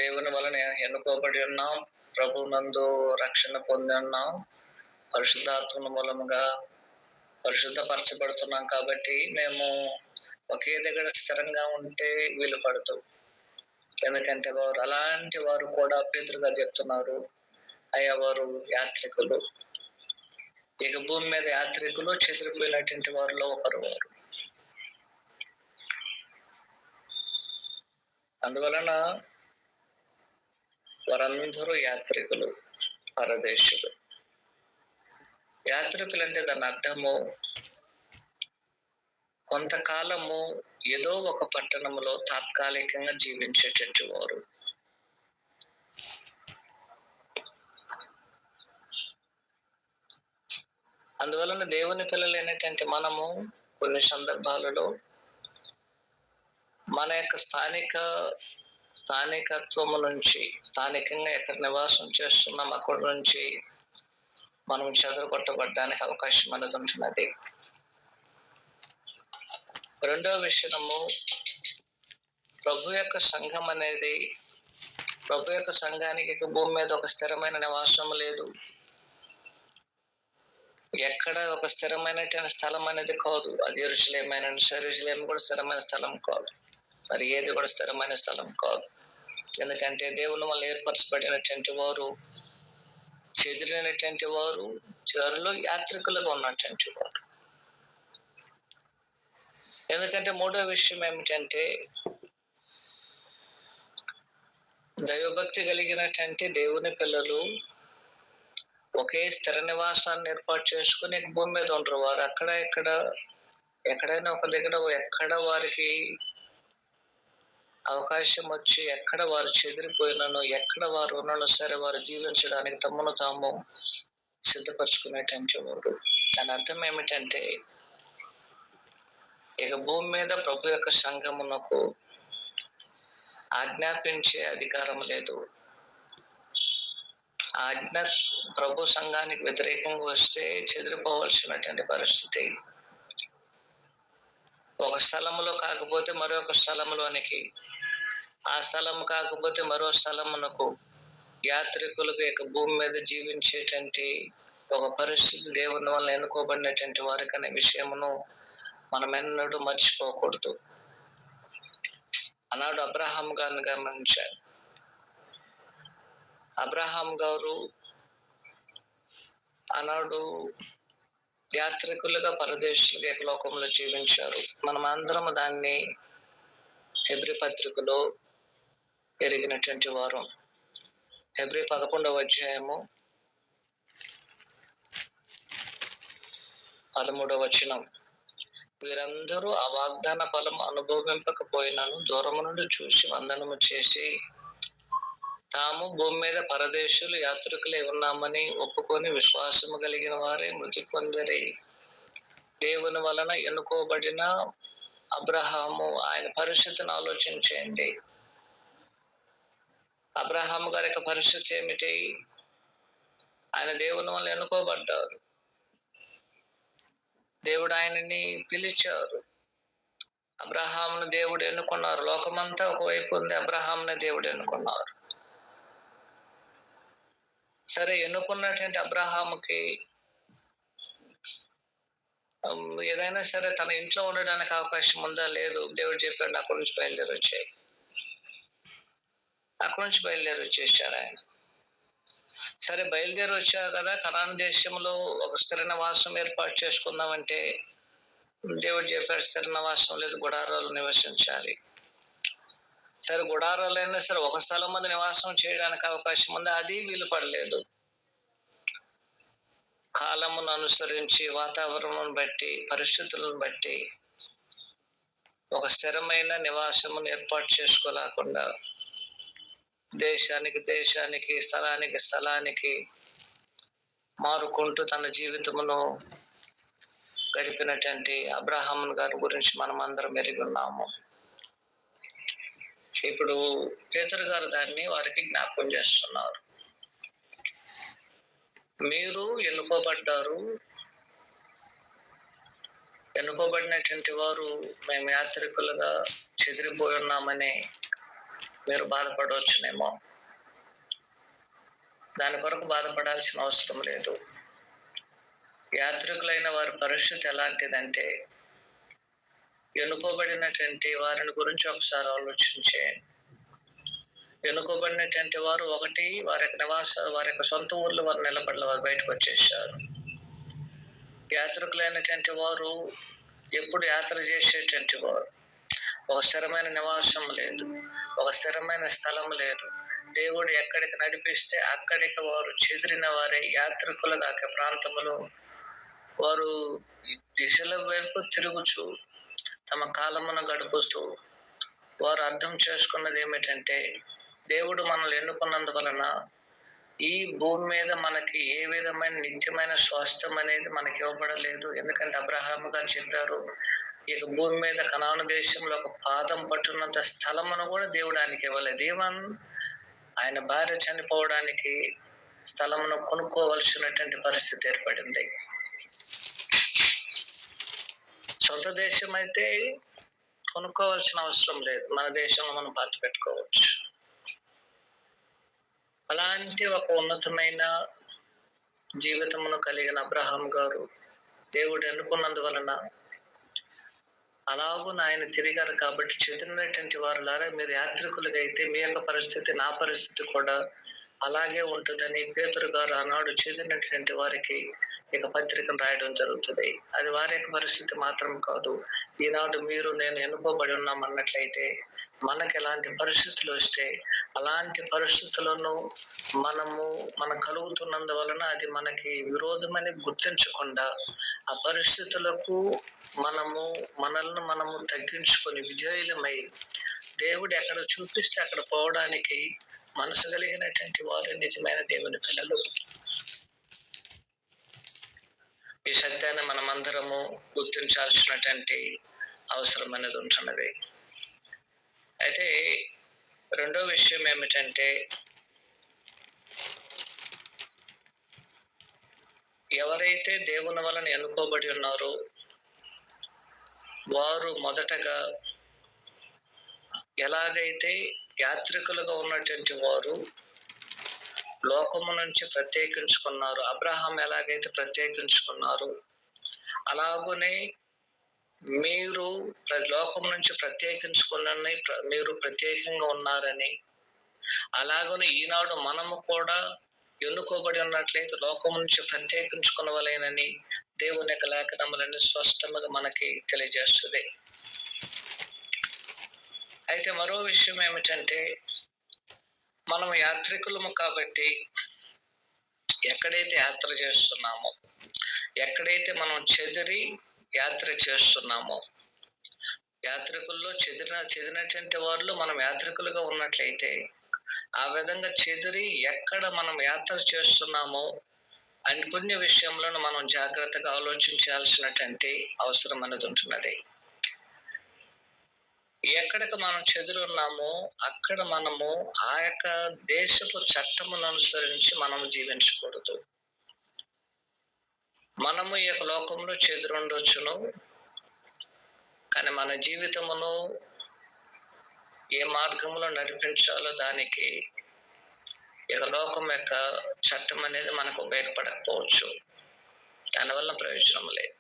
దేవుని వలన ఎన్నుకోబడి ఉన్నాం, ప్రభువునందు రక్షణ పొంది ఉన్నాం, పరిశుద్ధాత్మ మూలముగా పరిశుద్ధపరచబడుతున్నాం కాబట్టి మేము ఒకే దగ్గర స్థిరంగా ఉంటే వీలు పడుతూ, ఎందుకంటే వారు అలాంటి వారు కూడా పేతురుగా చెప్తున్నారు, అయ్యా వారు యాత్రికులు. ఇక భూమి మీద యాత్రికులు చెదిరిపోయినటువంటి వారిలో ఒకరు వారు. అందువలన వారందరూ యాత్రికులు, పరదేశులు. యాత్రికులు అంటే దాని అర్థము కొంతకాలము ఏదో ఒక పట్టణంలో తాత్కాలికంగా జీవించేటట్టు వారు. అందువలన దేవుని పిల్లలైనటువంటి మనము కొన్ని సందర్భాలలో మన యొక్క స్థానికత్వము నుంచి, స్థానికంగా ఎక్కడ నివాసం చేస్తున్నాం అక్కడి నుంచి మనం చెదరగొట్టబడ్డానికి అవకాశం అనేది ఉంటున్నది. రెండవ విషయము, ప్రభు యొక్క సంఘం అనేది, ప్రభు యొక్క సంఘానికి భూమి మీద ఒక స్థిరమైన నివాసం లేదు. ఎక్కడ ఒక స్థిరమైనటువంటి స్థలం అనేది కాదు. అది యెరూషలేమైన, యెరూషలేము కూడా స్థిరమైన స్థలం కాదు. మరి ఏది కూడా స్థిరమైన స్థలం కాదు. ఎందుకంటే దేవుని వల్ల ఏర్పరచబడినటువంటి వారు, చెదిరినటువంటి వారు, చివరిలో యాత్రికులుగా ఉన్నటువంటి వారు. ఎందుకంటే మూడో విషయం ఏమిటంటే, దైవభక్తి కలిగినటువంటి దేవుని పిల్లలు ఒకే స్థిర నివాసాన్ని ఏర్పాటు చేసుకుని భూమి మీద ఉండరు. వారు అక్కడ ఇక్కడ ఎక్కడైనా ఒక దగ్గర ఎక్కడ వారికి అవకాశం వచ్చి, ఎక్కడ వారు చెదిరిపోయినను, ఎక్కడ వారు ఉన్నానో సరే వారు జీవించడానికి తమను తాము సిద్ధపరచుకునేటువంటి వారు. దాని అర్థం ఏమిటంటే, ఇక భూమి మీద ప్రభు యొక్క సంఘమునకు ఆజ్ఞాపించే అధికారం లేదు. ఆజ్ఞ ప్రభు సంఘానికి వ్యతిరేకంగా వస్తే చెదిరిపోవలసినటువంటి పరిస్థితి. ఒక స్థలములో కాకపోతే మరొక స్థలములోనికి, ఆ స్థలం కాకపోతే మరో స్థలమునకు యాత్రికులకు ఇక భూమి మీద జీవించేటువంటి ఒక పరిస్థితి దేవుని వల్ల ఎన్నుకోబడినటువంటి వారికి అనే విషయమును మనం ఎన్నడూ మర్చిపోకూడదు. ఆనాడు అబ్రహాం గారిని గమనించారు. అబ్రహాం గారు ఆనాడు యాత్రికులుగా పరదేశులుగా లోకంలో జీవించారు. మనం అందరం దాన్ని హెబ్రీ పత్రికలో ఎరిగినటువంటి వారు. హెబ్రీ 11వ అధ్యాయము 13వ వచనం, వీరందరూ ఆ వాగ్దాన ఫలం అనుభవింపకపోయినాను దూరము నుండి చూసి వందనము చేసి తాము భూమి మీద పరదేశులు యాత్రికులే ఉన్నామని ఒప్పుకొని విశ్వాసము కలిగిన వారే మృతి పొందిరి. దేవుని వలన ఎన్నుకోబడిన అబ్రహాము, ఆయన పరిస్థితిని ఆలోచించండి. అబ్రహాము గారి యొక్క పరిస్థితి ఏమిటి? ఆయన దేవుని వల్ల ఎన్నుకోబడ్డారు. దేవుడు ఆయనని పిలిచారు. అబ్రహామును దేవుడు ఎన్నుకున్నారు. లోకమంతా ఒకవైపు ఉంది, అబ్రహాముని దేవుడు ఎన్నుకున్నారు. సరే, ఎన్నుకున్నటువంటి అబ్రహాముకి ఏదైనా సరే తన ఇంట్లో ఉండడానికి అవకాశం ఉందా? లేదు. దేవుడు చెప్పాడు, అక్కడి నుంచి బయలుదేరి వచ్చాయి. అక్కడి నుంచి బయలుదేరి వచ్చేసారు ఆయన. సరే, బయలుదేరి వచ్చారు కదా, కనాను దేశంలో ఒక స్థిర నివాసం ఏర్పాటు చేసుకుందామంటే దేవుడు చెప్పాడు స్థిర నివాసం లేదు, గుడారాలు నివసించాలి. సరే, గుడారాలైనా సరే ఒక స్థలం మంది నివాసం చేయడానికి అవకాశం ఉంది, అది వీలు పడలేదు. కాలమును అనుసరించి, వాతావరణం బట్టి, పరిస్థితులను బట్టి ఒక స్థిరమైన నివాసమును ఏర్పాటు చేసుకోలేకుండా దేశానికి స్థలానికి మారుకుంటూ తన జీవితమును గడిపినటువంటి అబ్రహాము గారి గురించి మనం అందరం ఎరిగి ఉన్నాము. ఇప్పుడు పేతురు గారు దాన్ని వారికి జ్ఞాపకం చేస్తున్నారు. మీరు ఎన్నుకోబడినటువంటి వారు మేము యాత్రికులుగా చెదిరిపోయి ఉన్నామని మీరు బాధపడవచ్చునేమో. దాని కొరకు బాధపడాల్సిన అవసరం లేదు. యాత్రికులైన వారి పరిస్థితి ఎలాంటిదంటే, ఎన్నుకోబడినటువంటి వారిని గురించి ఒకసారి ఆలోచించే, ఎన్నుకోబడినటువంటి వారు ఒకటి వారి యొక్క సొంత ఊర్లో వారు నిలబడలే, వారు బయటకు వచ్చేసారు. యాత్రికులైనటువంటి వారు ఎప్పుడు యాత్ర చేసేటువంటి వారు, ఒక స్థిరమైన నివాసం లేదు, ఒక స్థిరమైన స్థలం లేదు. దేవుడు ఎక్కడికి నడిపిస్తే అక్కడికి వారు చెదిరిన వారే యాత్రికులుగా ప్రాంతములో వారు దిశల వైపు తిరుగుచు తమ కాలమును గడుపుతూ వారు అర్థం చేసుకున్నది ఏమిటంటే, దేవుడు మనల్ని ఎన్నుకున్నందువలన ఈ భూమి మీద మనకి ఏ విధమైన నిత్యమైన స్వాస్థ్యం అనేది మనకి ఇవ్వబడలేదు. ఎందుకంటే అబ్రహాము గారు చెప్పారు, ఇక భూమి మీద కనాను దేశంలో ఒక పాదం పట్టున్నంత స్థలమును కూడా దేవుడు ఆయనకి ఇవ్వలేదు. ఈవెన్ ఆయన భార్య చనిపోవడానికి స్థలమును కొనుక్కోవలసినటువంటి పరిస్థితి ఏర్పడింది. సొంత దేశం అయితే కొనుక్కోవాల్సిన అవసరం లేదు, మన దేశంలో మనం పాతి పెట్టుకోవచ్చు. అలాంటి ఒక ఉన్నతమైన జీవితమును కలిగిన అబ్రహాం గారు దేవుడు ఎన్నుకున్నందువలన అలాగూ ఆయన తిరిగారు కాబట్టి, చెందినటువంటి వారులారా మీరు యాత్రికులుగా అయితే మీ యొక్క పరిస్థితి, నా పరిస్థితి కూడా అలాగే ఉంటుందని పేతురు గారు ఆనాడు చెందినటువంటి వారికి ఇక పత్రికను రాయడం జరుగుతుంది. అది వారి యొక్క పరిస్థితి మాత్రం కాదు. ఈనాడు మీరు నేను ఎన్నుకోబడి ఉన్నామన్నట్లయితే మనకు ఎలాంటి పరిస్థితులు వస్తే అలాంటి పరిస్థితులను మనకు కలుగుతున్నందువలన అది మనకి విరోధమని గుర్తించకుండా ఆ పరిస్థితులకు మనల్ని తగ్గించుకొని విజయులమై దేవుడు ఎక్కడ చూపిస్తే అక్కడ పోవడానికి మనసు కలిగినటువంటి వారు నిజమైన దేవుని పిల్లలు. ఈ సత్యాన్ని మనమందరము గుర్తించాల్సినటువంటి అవసరం అనేది ఉంటున్నది. అయితే రెండో విషయం ఏమిటంటే, ఎవరైతే దేవుని వలన ఎన్నుకోబడి ఉన్నారో వారు మొదటగా ఎలాగైతే యాత్రికులుగా ఉన్నటువంటి వారు లోకము నుంచి ప్రత్యేకించుకున్నారు, అబ్రహాం ఎలాగైతే ప్రత్యేకించుకున్నారు, అలాగనే మీరు లోకం నుంచి ప్రత్యేకించుకున్నని మీరు ప్రత్యేకంగా ఉన్నారని, అలాగనే ఈనాడు మనము కూడా ఎన్నుకోబడి ఉన్నట్లయితే లోకం నుంచి ప్రత్యేకించుకున్నవలేనని దేవుని యొక్క లేఖనములని స్పష్టంగా మనకి తెలియజేస్తుంది. అయితే మరో విషయం ఏమిటంటే, మనం యాత్రికులము కాబట్టి ఎక్కడైతే యాత్ర చేస్తున్నామో, ఎక్కడైతే మనం చెదిరి యాత్ర చేస్తున్నామో, యాత్రికుల్లో చెదిరినటువంటి వారిలో మనం యాత్రికులుగా ఉన్నట్లయితే ఆ విధంగా చెదిరి ఎక్కడ మనం యాత్ర చేస్తున్నామో అని కొన్ని విషయంలో మనం జాగ్రత్తగా ఆలోచించాల్సినటువంటి అవసరం అనేది ఉంటున్నది. ఎక్కడికి మనం చెదురున్నామో అక్కడ మనము ఆ యొక్క దేశపు చట్టమును అనుసరించి మనం జీవించకూడదు. మనము ఈ యొక్క లోకంలో చెదురుండొచ్చును, కానీ మన జీవితమును ఏ మార్గంలో నడిపించాలో దానికి ఇక లోకం యొక్క చట్టం అనేది మనకు ఉపయోగపడకపోవచ్చు. దానివల్ల ప్రయోజనం లేదు,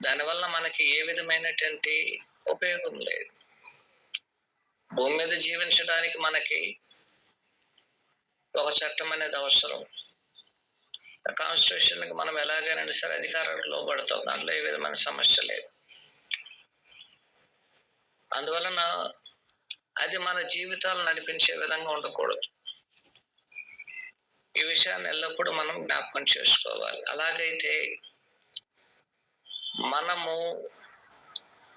దానివల్ల మనకి ఏ విధమైనటువంటి ఉపయోగం లేదు. భూమి మీద జీవించడానికి మనకి ఒక చట్టం అనేది అవసరం. కాన్స్టిట్యూషన్కి మనం ఎలాగైనా సరే అధికారాలకు లోబడతాం, దాంట్లో ఏ విధమైన సమస్య లేదు. అందువలన అది మన జీవితాలు నడిపించే విధంగా ఉండకూడదు. ఈ విషయాన్ని ఎల్లప్పుడూ మనం జ్ఞాపకం చేసుకోవాలి. అలాగైతే మనము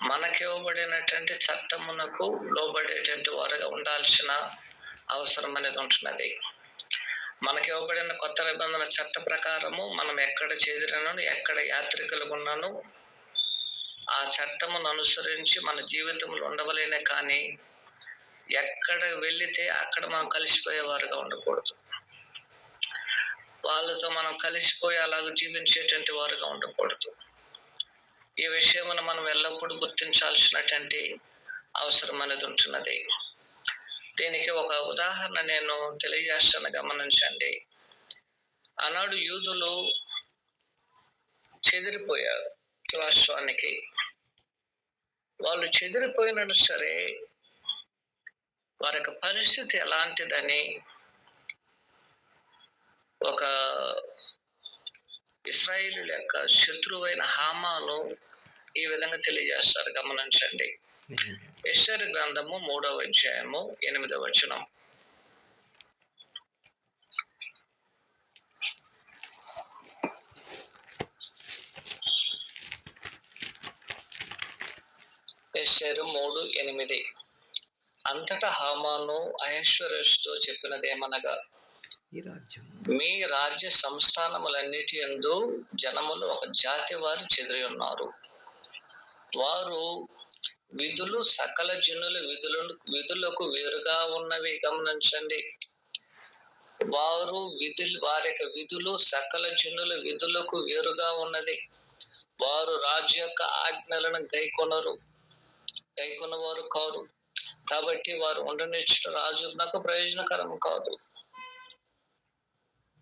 మనకి ఇవ్వబడినటువంటి చట్టమునకు లోబడేటువంటి వారుగా ఉండాల్సిన అవసరం అనేది ఉంటున్నది. మనకి ఇవ్వబడిన కొత్త నిబంధన చట్ట ప్రకారము మనం ఎక్కడ చేరినను, ఎక్కడ యాత్రికులుగా ఉన్నాను, ఆ చట్టమును అనుసరించి మన జీవితంలో ఉండవలేనే కానీ ఎక్కడ వెళితే అక్కడ మనం కలిసిపోయేవారుగా ఉండకూడదు. వాళ్ళతో మనం కలిసిపోయి అలాగ జీవించేటువంటి వారుగా ఉండకూడదు. ఈ విషయమును మనం ఎల్లప్పుడూ గుర్తించాల్సినటువంటి అవసరం అనేది ఉంటున్నది. దీనికి ఒక ఉదాహరణ నేను తెలియజేస్తాను, గమనించండి. ఆనాడు యూదులు చెదిరిపోయారు. వాస్తవానికి వాళ్ళు చెదిరిపోయినను సరే వారి యొక్క పరిస్థితి ఎలాంటిదని ఒక ఇశ్రాయేలీయుల యొక్క శత్రువైన హామాను ఈ విధంగా తెలియజేస్తారు, గమనించండి. యెషయా గ్రంథము 3వ అధ్యాయము 8వ వచనం. యెషయా 3:8. అంతటా హామాను అహష్వేరోషుతో చెప్పినదేమనగా, మీ రాజ్య సంస్థానములన్నిటి యందు జనములు ఒక జాతి వారు చెదిరి ఉన్నారు. వారు విధులు సకల జనుల విధులకు వేరుగా ఉన్నవి. గమనించండి. వారి యొక్క విధులు సకల జనుల విధులకు వేరుగా ఉన్నది. వారు రాజు యొక్క ఆజ్ఞలను గైకొనవారు కారు. కాబట్టి వారు ఉండనిచ్చిన రాజు నాకు ప్రయోజనకరం కాదు.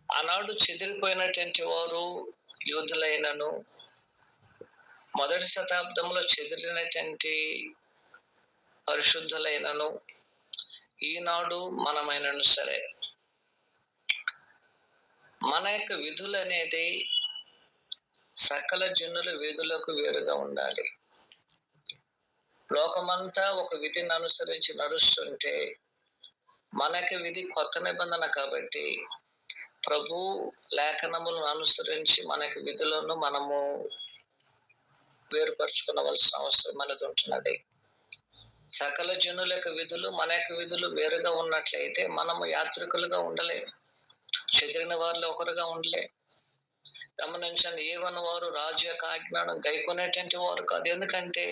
ఆనాడు చెదిరిపోయినటువంటి వారు యూదులైనను, మొదటి శతాబ్దంలో చెదిరినటువంటి పరిశుద్ధులైనను, ఈనాడు మనమైనను సరే మన యొక్క విధులు అనేది సకల జనుల విధులకు వేరుగా ఉండాలి. లోకమంతా ఒక విధిని అనుసరించి నడుస్తుంటే మనకి విధి కొత్త నిబంధన కాబట్టి ప్రభు లేఖనములను అనుసరించి మనకి విధులను మనము వేరుపరుచుకోవలసిన అవసరం అనేది ఉంటున్నది. సకల జనుల యొక్క విధులు మన యొక్క విధులు వేరుగా ఉన్నట్లయితే మనము యాత్రికులుగా ఉండలేము, చెదిరిన వారిలో ఒకరుగా ఉండలే. గమనించండి, ఏవన్న వారు రాజు యొక్క ఆజ్ఞను గైకొనేటువంటి వారు కాదు. ఎందుకంటే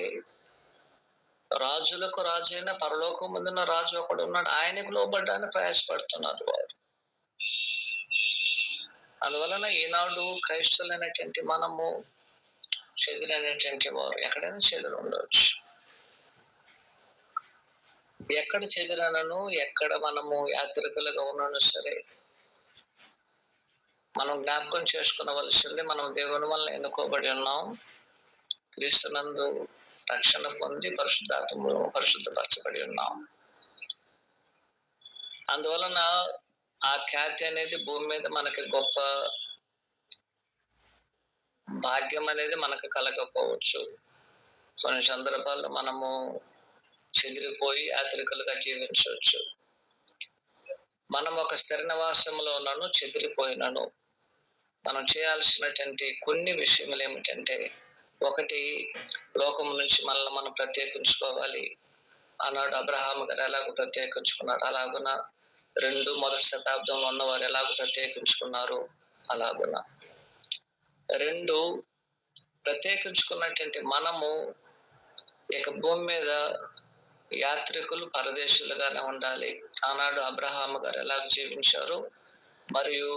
రాజులకు రాజు అయిన పరలోకం ముందున్న రాజు ఒకడు ఉన్నాడు. ఆయనకు లోబడ్డానికి ప్రయాసపడుతున్నారు వారు. అందువలన ఈనాడు క్రైస్తవులైనటువంటి మనము చెదిరినటువంటి వారు ఎక్కడైనా చెదిరి ఉండవచ్చు. ఎక్కడ చెదిరనను, ఎక్కడ మనము యాత్రికులుగా ఉన్నాను సరే మనం జ్ఞాపకం చేసుకునవలసింది, మనం దేవుని వల్ల ఎన్నుకోబడి ఉన్నాం. క్రీస్తునందు రక్షణ పొంది పరిశుద్ధాత్మలో పరిశుద్ధపరచబడి ఉన్నాం. అందువలన ఆ ఖ్యాతి అనేది భూమి మీద మనకి గొప్ప భాగ్యం అనేది మనకు కలగకపోవచ్చు. కొన్ని సందర్భాల్లో మనము చెదిరిపోయి యాత్రికులుగా జీవించవచ్చు. మనం ఒక స్థిర నివాసంలోనూ చెదిరిపోయినను మనం చేయాల్సినటువంటి కొన్ని విషయములు ఏమిటంటే, ఒకటి, లోకం నుంచి మనల్ని మనం ప్రత్యేకించుకోవాలి. ఆనాడు అబ్రహాము గారు ఎలాగో ప్రత్యేకించుకున్నారు అలాగున. 2 మొదటి శతాబ్దంలో ఉన్నవారు ఎలాగో ప్రత్యేకించుకున్నారు అలాగున. 2, ప్రత్యేకించుకున్నటువంటి మనము ఇక భూమి మీద యాత్రికులు పరదేశులుగానే ఉండాలి. ఆనాడు అబ్రహాము గారు ఎలాగ జీవించారు మరియు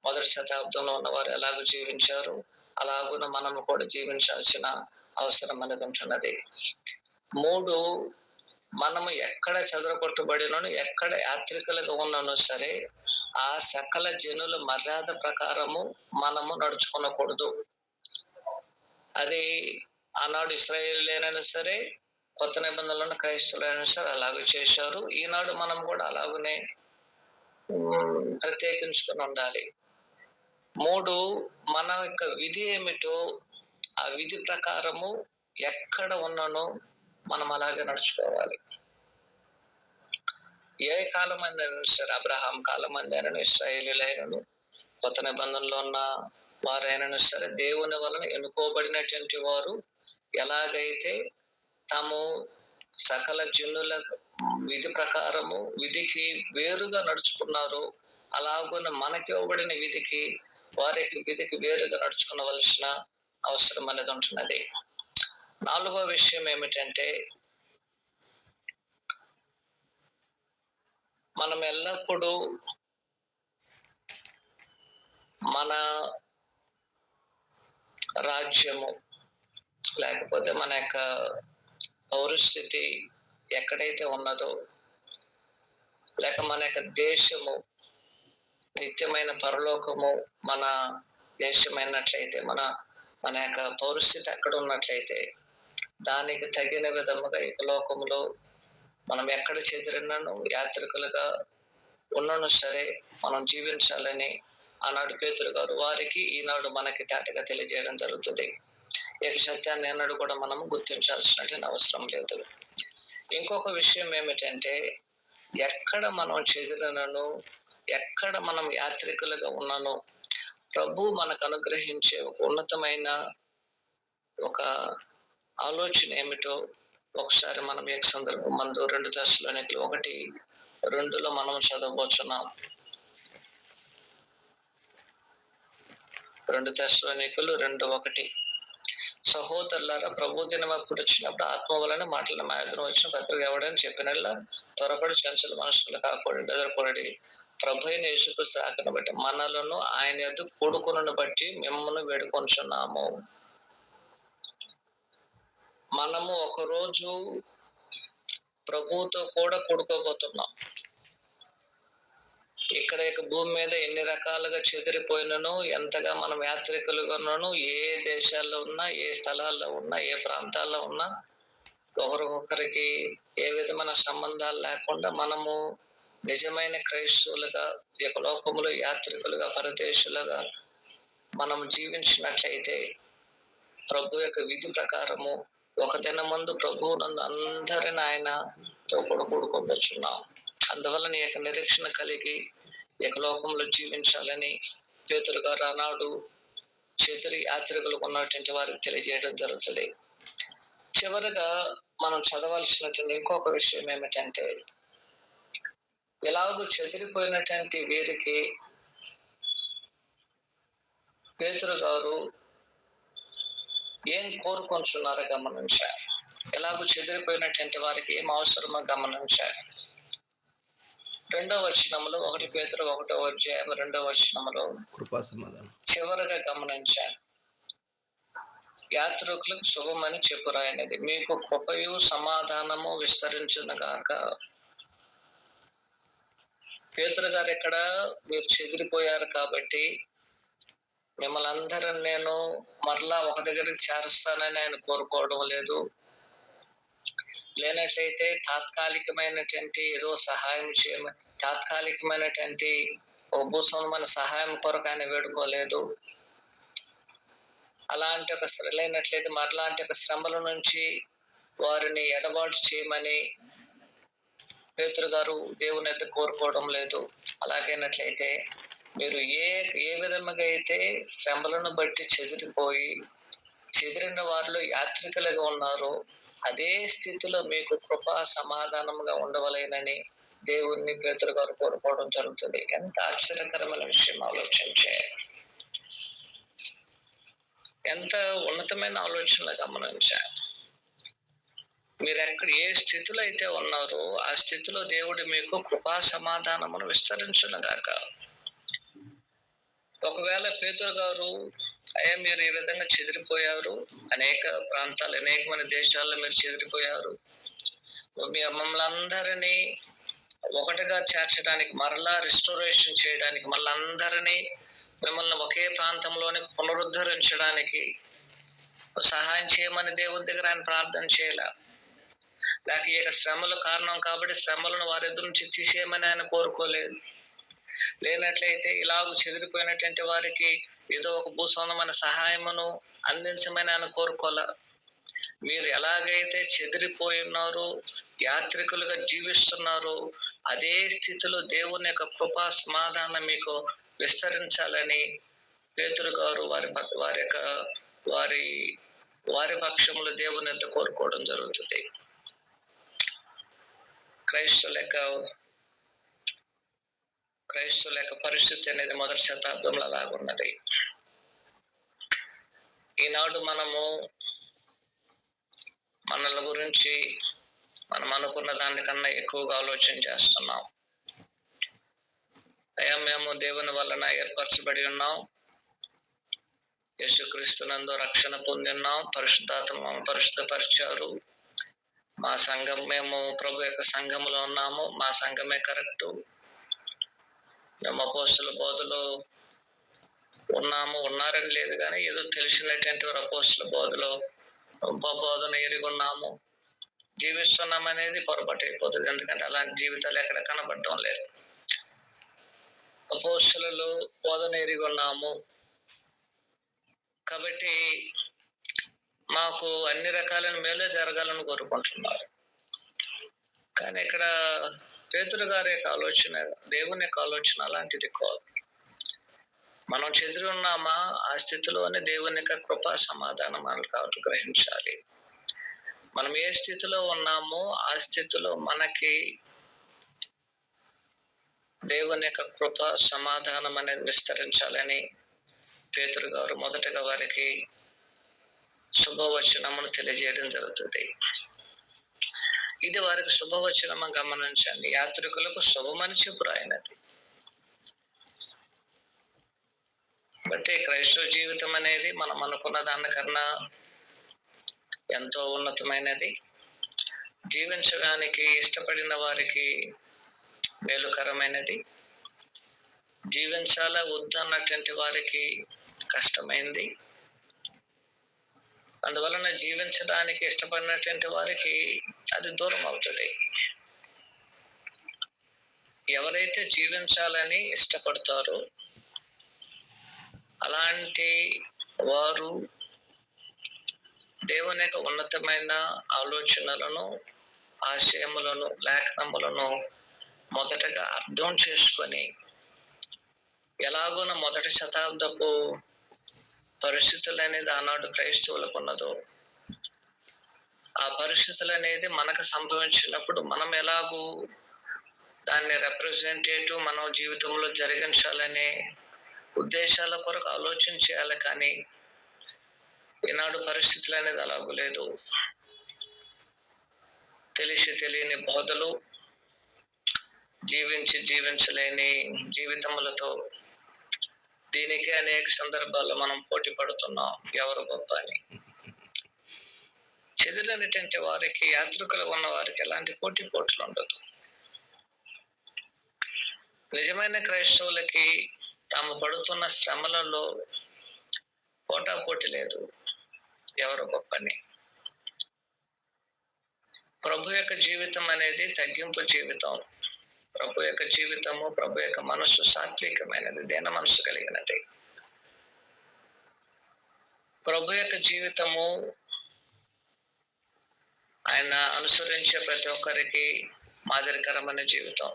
మొదటి శతాబ్దంలో ఉన్నవారు ఎలాగ జీవించారు అలాగున మనము కూడా జీవించాల్సిన అవసరం అనేది ఉంటున్నది. 3, మనము ఎక్కడ చెదరగొట్టబడినను, ఎక్కడ యాత్రికులుగా ఉన్నానో సరే ఆ సకల జనుల మర్యాద ప్రకారము మనము నడుచుకోకూడదు. అది ఆనాడు ఇశ్రాయేలీయులైనా సరే, కొత్త నిబంధనలను క్రైస్తవులైనా సరే అలాగే చేశారు. ఈనాడు మనం కూడా అలాగనే ప్రత్యేకించుకొని ఉండాలి. 3, మన యొక్క విధి ఏమిటో ఆ విధి ప్రకారము ఎక్కడ ఉన్నానో మనం అలాగే నడుచుకోవాలి. ఏ కాలం అయినా సరే, అబ్రహాం కాలం అయినను, ఇశ్రాయేలీయులైనను, కొత్త నిబంధనలో ఉన్న వారైనను సరే, దేవుని వలన ఎన్నుకోబడినటువంటి వారు ఎలాగైతే తాము సకల జనుల విధి ప్రకారము విధికి వేరుగా నడుచుకున్నారో, అలాగున మనకి ఇవ్వబడిన విధికి వారికి విధికి వేరుగా నడుచుకునవలసిన అవసరం అనేది ఉంటున్నది. 4వ విషయం ఏమిటంటే, మనం ఎల్లప్పుడూ మన రాజ్యము లేకపోతే మన యొక్క పౌరస్థితి ఎక్కడైతే ఉన్నదో, లేక మన యొక్క దేశము నిత్యమైన పరలోకము మన దేశమైనట్లయితే, మన మన యొక్క పౌరస్థితి ఎక్కడ ఉన్నట్లయితే, దానికి తగిన విధముగా ఈ లోకములో మనం ఎక్కడ చెదిరినను యాత్రికులుగా ఉన్నను సరే మనం జీవించాలని ఆనాడు పేతురు గారు వారికి, ఈనాడు మనకి తాటగా తెలియజేయడం జరుగుతుంది. ఈ సత్యాన్ని అన్నాడు కూడా మనం గుర్తించాల్సినటువంటి అవసరం లేదు. ఇంకొక విషయం ఏమిటంటే, ఎక్కడ మనం చెదిరినను, ఎక్కడ మనం యాత్రికులుగా ఉన్నానో, ప్రభు మనకు అనుగ్రహించే ఒక ఉన్నతమైన ఒక ఆలోచన ఏమిటో ఒకసారి మనం ఈ సందర్భం మందు 2 దశలోనికలు 1:2 మనం చదవబోతున్నాం. 2 దశలోనికలు 2:1. సహోదరులారా, ప్రభు దినం అప్పుడు వచ్చినప్పుడు ఆత్మ వలన మాటల మాయదన వచ్చిన పత్రిక ఎవడని చెప్పినల్లా త్వరపడి చంచల మనుషులు కాకూడదు, బెదరపడి ప్రభు అయిన యేసుక్రీస్తు రాకను బట్టి మనలను ఆయన యొద్ద కూడుకును బట్టి మిమ్మల్ని వేడుకొంచున్నాము. మనము ఒకరోజు ప్రభువుతో కూడా కూడుకోబోతున్నాం. ఇక్కడ భూమి మీద ఎన్ని రకాలుగా చెదిరిపోయినను, ఎంతగా మనం యాత్రికులుగా ఉన్నాను, ఏ దేశాల్లో ఉన్నా, ఏ స్థలాల్లో ఉన్నా, ఏ ప్రాంతాల్లో ఉన్నా, ఒకరికొకరికి ఏ విధమైన సంబంధాలు లేకుండా మనము నిజమైన క్రైస్తవులుగా ఈ యొక్క లోకములో యాత్రికులుగా, పరదేశులుగా మనం జీవించినట్లయితే, ప్రభు యొక్క విధి ప్రకారము ఒక దినం ముందు ప్రభువు నందు అందరిని ఆయనతో కూడా కూడుకోబోచున్నాం. అందువల్ల నీ యొక్క నిరీక్షణ కలిగి ఈ యొక్క లోకంలో జీవించాలని పేతురు గారు ఆనాడు చెదిరి యాత్రికులకు ఉన్నటువంటి వారికి తెలియజేయడం జరుగుతుంది. చివరిగా మనం చదవాల్సినటువంటి ఇంకొక విషయం ఏమిటంటే, ఎలాగూ చెదిరిపోయినటువంటి వీరికి పేతురు గారు ఏం కోరుకొంచున్నారో గమనించారు. ఎలాగూ చెదిరిపోయినటువంటి వారికి ఏం అవసరమో గమనించారు. 2వ వచనంలో 1 పేతురు 1వ అధ్యాయం 2వ వచనంలో కృపా సమాధానం చివరగా గమనించాను. యాత్రికులకు శుభమని చెప్పురాయనది, మీకు కృపయు సమాధానము విస్తరించును గాక. పేతురు గారు ఇక్కడ మీరు చెదిరిపోయారు కాబట్టి మిమ్మల్ని అందరం నేను మరలా ఒక దగ్గరికి చేరుస్తానని ఆయన కోరుకోవడం లేదు. లేనట్లయితే తాత్కాలికమైనటువంటి ఏదో సహాయం చేయమని, తాత్కాలికమైనటువంటి ఒక భూస్వామైన సహాయం కొరకు ఆయన వేడుకోలేదు. అలాంటి ఒక లేనట్లయితే మరలాంటి ఒక శ్రమల నుంచి వారిని ఎడబాటు చేయమని పేతురు గారు దేవుని అయితే కోరుకోవడం లేదు. అలాగైనట్లయితే మీరు ఏ విధముగా అయితే శ్రమలను బట్టి చెదిరిన వారిలో యాత్రికులుగా ఉన్నారో, అదే స్థితిలో మీకు కృపా సమాధానంగా ఉండవలేనని దేవుణ్ణి పేతురు గారు కోరుకోవడం జరుగుతుంది. ఎంత ఆశ్చర్యకరమైన విషయం ఆలోచించే, ఎంత ఉన్నతమైన ఆలోచనలు గమనించారు. మీరు ఎక్కడ ఏ స్థితిలో అయితే ఉన్నారో ఆ స్థితిలో దేవుడు మీకు కృపా సమాధానమును విస్తరించునుగాక. ఒకవేళ పేతురు గారు అయ్యా మీరు ఈ విధంగా చెదిరిపోయారు, అనేక ప్రాంతాలు అనేకమైన దేశాల్లో మీరు చెదిరిపోయారు, మమ్మల్ని అందరినీ ఒకటిగా చేర్చడానికి, మరలా రిస్టోరేషన్ చేయడానికి, మళ్ళీ అందరినీ మిమ్మల్ని ఒకే ప్రాంతంలోని పునరుద్ధరించడానికి సహాయం చేయమని దేవుని దగ్గర ఆయన ప్రార్థన చేయాల. లేక ఈ శ్రమలు కారణం కాబట్టి శ్రమలను వారి ఎదురు నుంచి తీసేయమని ఆయన కోరుకోలేదు. లేనట్లయితే ఇలాగ చెదిరిపోయినటువంటి వారికి ఏదో ఒక భూస్వందమైన సహాయమును అందించమని ఆయన కోరుకోలే. మీరు ఎలాగైతే చెదిరిపోయి ఉన్నారో, యాత్రికులుగా జీవిస్తున్నారో, అదే స్థితిలో దేవుని యొక్క కృపా సమాధానం మీకు విస్తరించాలని పేతురు గారు వారి వారి పక్షంలో దేవుని ఎంత కోరుకోవడం జరుగుతుంది. క్రైస్తవుల యొక్క పరిస్థితి అనేది మొదటి శతాబ్దంలో అలాగున్నది. ఈనాడు మనము మనల గురించి మనం అనుకున్న దానికన్నా ఎక్కువగా ఆలోచన చేస్తున్నాం. అయ్యా, మేము దేవుని వలన ఏర్పరచబడి ఉన్నాం, యేసుక్రీస్తునందు రక్షణ పొంది ఉన్నాం, పరిశుద్ధాత్మ పరిశుద్ధపరిచారు, మా సంఘం, మేము ప్రభు యొక్క సంఘంలో ఉన్నాము, మా సంఘమే కరెక్టు, మేము అపోస్తుల బోధలో ఉన్నారని లేదు, కానీ ఏదో తెలిసినటువంటి వారు అపోస్తుల బోధన ఎరిగి ఉన్నాము, జీవిస్తున్నాం అనేది పొరపాటు అయిపోతుంది. ఎందుకంటే అలాంటి జీవితాలు ఎక్కడ కనబడటం లేదు. అపోస్తులలో బోధన ఎరిగి ఉన్నాము కాబట్టి మాకు అన్ని రకాలైన మేలే జరగాలని కోరుకుంటున్నారు. కానీ ఇక్కడ పేతురు గారి యొక్క ఆలోచన, దేవుని యొక్క ఆలోచన అలాంటిది కాదు. మనం చెదిరి ఉన్నామా, ఆ స్థితిలోనే దేవుని యొక్క కృపా సమాధానం మనకు కాబట్టి గ్రహించాలి. మనం ఏ స్థితిలో ఉన్నామో ఆ స్థితిలో మనకి దేవుని యొక్క కృప సమాధానం అనేది విస్తరించాలని పేతురు గారు మొదటగా వారికి శుభవచనమును తెలియజేయడం జరుగుతుంది. ఇది వారికి శుభవచనము గమనించండి. యాత్రికులకు శుభమని చెప్పు రాయినది. బట్టి క్రైస్తవ జీవితం అనేది మనం అనుకున్న దానికన్నా ఎంతో ఉన్నతమైనది. జీవించడానికి ఇష్టపడిన వారికి మేలుకరమైనది, జీవించాలా వద్దన్నటువంటి వారికి కష్టమైంది. అందువలన జీవించడానికి ఇష్టపడినటువంటి వారికి అది దూరం అవుతుంది. ఎవరైతే జీవించాలని ఇష్టపడతారో అలాంటి వారు దేవుని యొక్క ఉన్నతమైన ఆలోచనలను, ఆశయములను, లేఖనములను మొదటగా అర్థం చేసుకొని, ఎలాగోన మొదటి శతాబ్దపు పరిస్థితులు అనేది ఆనాడు క్రైస్తవులకు ఉన్నదో ఆ పరిస్థితులు అనేది మనకు సంభవించినప్పుడు మనం ఎలాగూ దాన్ని రిప్రజెంటేటివ్ మనం జీవితంలో జరిగించాలనే ఉద్దేశాల కొరకు ఆలోచన చేయాలి. కానీ ఈనాడు పరిస్థితులు అనేది అలాగూ లేదు. తెలిసి తెలియని బోధలు, జీవించలేని జీవితములతో దీనికి అనేక సందర్భాల్లో మనం పోటీ పడుతున్నాం, ఎవరు గొప్ప అని. చెదిరినటువంటి వారికి, యాత్రికులు ఉన్న వారికి ఎలాంటి పోటీలు ఉండదు. నిజమైన క్రైస్తవులకి తాము పడుతున్న శ్రమలలో పోటాపోటీ లేదు, ఎవరు గొప్పని. ప్రభు యొక్క జీవితం అనేది తగ్గింపు జీవితం. ప్రభు యొక్క జీవితము, ప్రభు యొక్క మనస్సు సాత్వికమైనది, దీన మనస్సు కలిగినది. ప్రభు యొక్క జీవితము ఆయన అనుసరించే ప్రతి ఒక్కరికి మాదిరికరమైన జీవితం.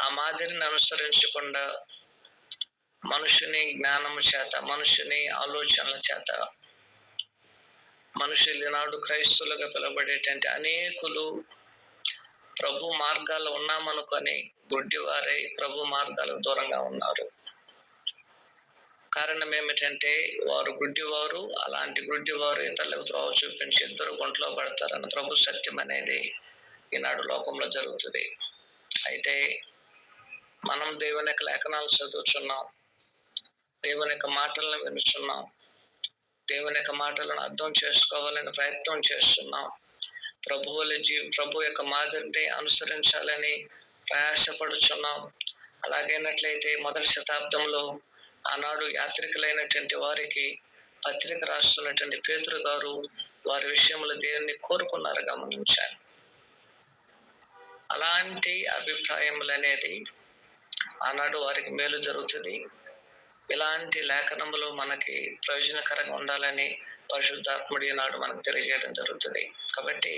ఆ మాదిరిని అనుసరించకుండా మనుషుని జ్ఞానము చేత, మనుషుని ఆలోచనల చేత, మనుషులు నాడు క్రైస్తవులుగా పిలువబడేటువంటి అనేకులు ప్రభు మార్గాలు ఉన్నామనుకొని గుడ్డివారై ప్రభు మార్గాలకు దూరంగా ఉన్నారు. కారణం ఏమిటంటే వారు గుడ్డివారు, అలాంటి గుడ్డివారు ఇతరులకు త్రోవ చూపించి ఇద్దరు గుంటలో పడతారన్న ప్రభు సత్యం అనేది ఈనాడు లోకంలో జరుగుతుంది. అయితే మనం దేవుని యొక్క లేఖనాలు చదువుతున్నాం, దేవుని యొక్క మాటలను వినుచున్నాం, దేవుని యొక్క మాటలను అర్థం చేసుకోవాలని ప్రయత్నం చేస్తున్నాం, ప్రభు యొక్క మాదిరిని అనుసరించాలని ప్రయాసపడుచున్నాం. అలాగైనట్లయితే మొదటి శతాబ్దంలో ఆనాడు యాత్రికులైనటువంటి వారికి పత్రిక రాస్తున్నటువంటి పేతురు గారు వారి విషయంలో దేవుని కోరుకున్నారు, గమనించాను. అలాంటి అభిప్రాయములు అనేది ఆనాడు వారికి మేలు జరుగుతుంది. ఇలాంటి లేఖనములు మనకి ప్రయోజనకరంగా ఉండాలని పరిశుద్ధాత్ముడి నాడు మనకు తెలియజేయడం జరుగుతుంది. కాబట్టి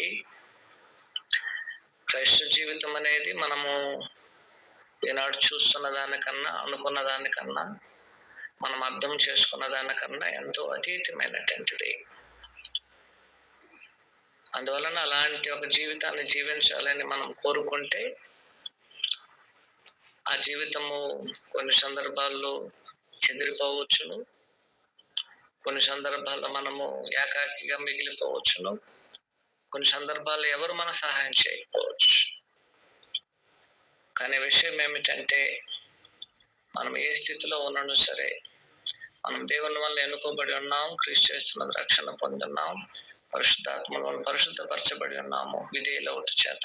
క్రైస్తవ జీవితం అనేది మనము ఈనాడు చూస్తున్న దానికన్నా, అనుకున్న దానికన్నా, మనం అర్థం చేసుకున్న దానికన్నా ఎంతో అతీతమైనటువంటిది. అందువలన అలాంటి ఒక జీవితాన్ని జీవించాలని మనం కోరుకుంటే, ఆ జీవితము కొన్ని సందర్భాల్లో చెదిరిపోవచ్చును, కొన్ని సందర్భాల్లో మనము ఏకాకిగా మిగిలిపోవచ్చును, కొన్ని సందర్భాల్లో ఎవరు మన సహాయం చేయకపోవచ్చు. కానీ విషయం ఏమిటంటే, మనం ఏ స్థితిలో ఉన్నాను సరే, మనం దేవుని వల్ల ఎన్నుకోబడి ఉన్నాం, క్రీస్తు చేస్తున్న రక్షణ పొంది ఉన్నాం, పరిశుద్ధాత్మల వల్ల పరిశుద్ధపరచబడి ఉన్నాము విధేయుల చేత.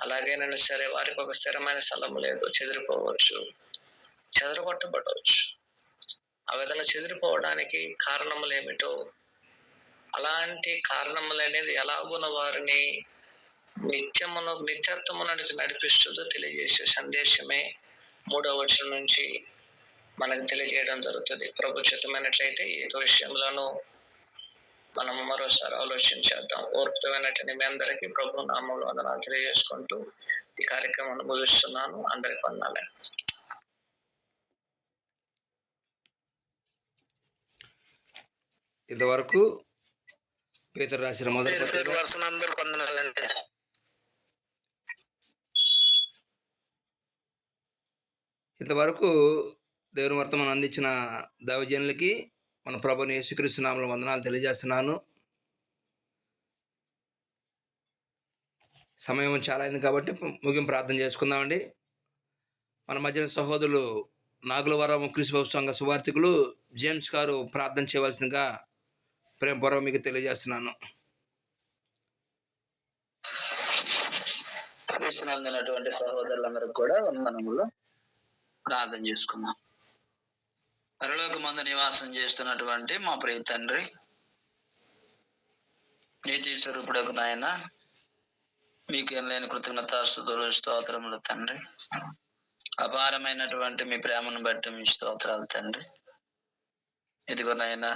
అలాగేనైనా సరే వారికి ఒక స్థిరమైన స్థలం లేదు, చెదిరిపోవచ్చు, చెదరగొట్టబడవచ్చు. ఆ విధంగా చెదిరిపోవడానికి కారణములు ఏమిటో, అలాంటి కారణములు అనేది ఎలాగున వారిని నిత్యత్వమునకు నడిపిస్తుందో తెలియజేసే సందేశమే 3వ వచనం నుంచి మనకు తెలియజేయడం జరుగుతుంది. ప్రభు చిత్తమైనట్లయితే ఈ విషయంలోనూ మనము మరోసారి ఆలోచించేద్దాం. ఓర్పుతమైనటువంటి మీ అందరికీ ప్రభు నామములో వందనాలు తెలియజేసుకుంటూ ఈ కార్యక్రమాన్ని ముగిస్తున్నాను. అందరికి వందనాలు. ఇంతవరకు పేతురు రాసిన మొదటి ఇంతవరకు దేవుని వర్తమానం అందించిన దైవజనులకి మన ప్రభుని యేసుక్రీస్తు నామములో వందనాలు తెలియజేస్తున్నాను. సమయం చాలా అయింది కాబట్టి ముగింపు ప్రార్థన చేసుకుందామండి. మన మధ్యన సహోదరులు నాగులవరం క్రీస్తుబాబు సంఘ సువార్థికులు జేమ్స్ గారు ప్రార్థన చేయవలసిందిగా ప్రేమపూర్వకంగా మీకు తెలియజేస్తున్నాను. క్రీస్తునందునటువంటి సహోదరులందరికీ కూడా వందనములు. ప్రార్థన చేసుకున్నాం. పరలోకమందు నివాసం చేస్తున్నటువంటి మా ప్రియ తండ్రి, నీతి స్వరూపుడకు నాయన, మీకు ఏం లేని కృతజ్ఞతాస్తుతులు స్తోత్రములు తండ్రి. అపారమైనటువంటి మీ ప్రేమను బట్టి మీ స్తోత్రాలు తండ్రి. ఇదిగో నాయన,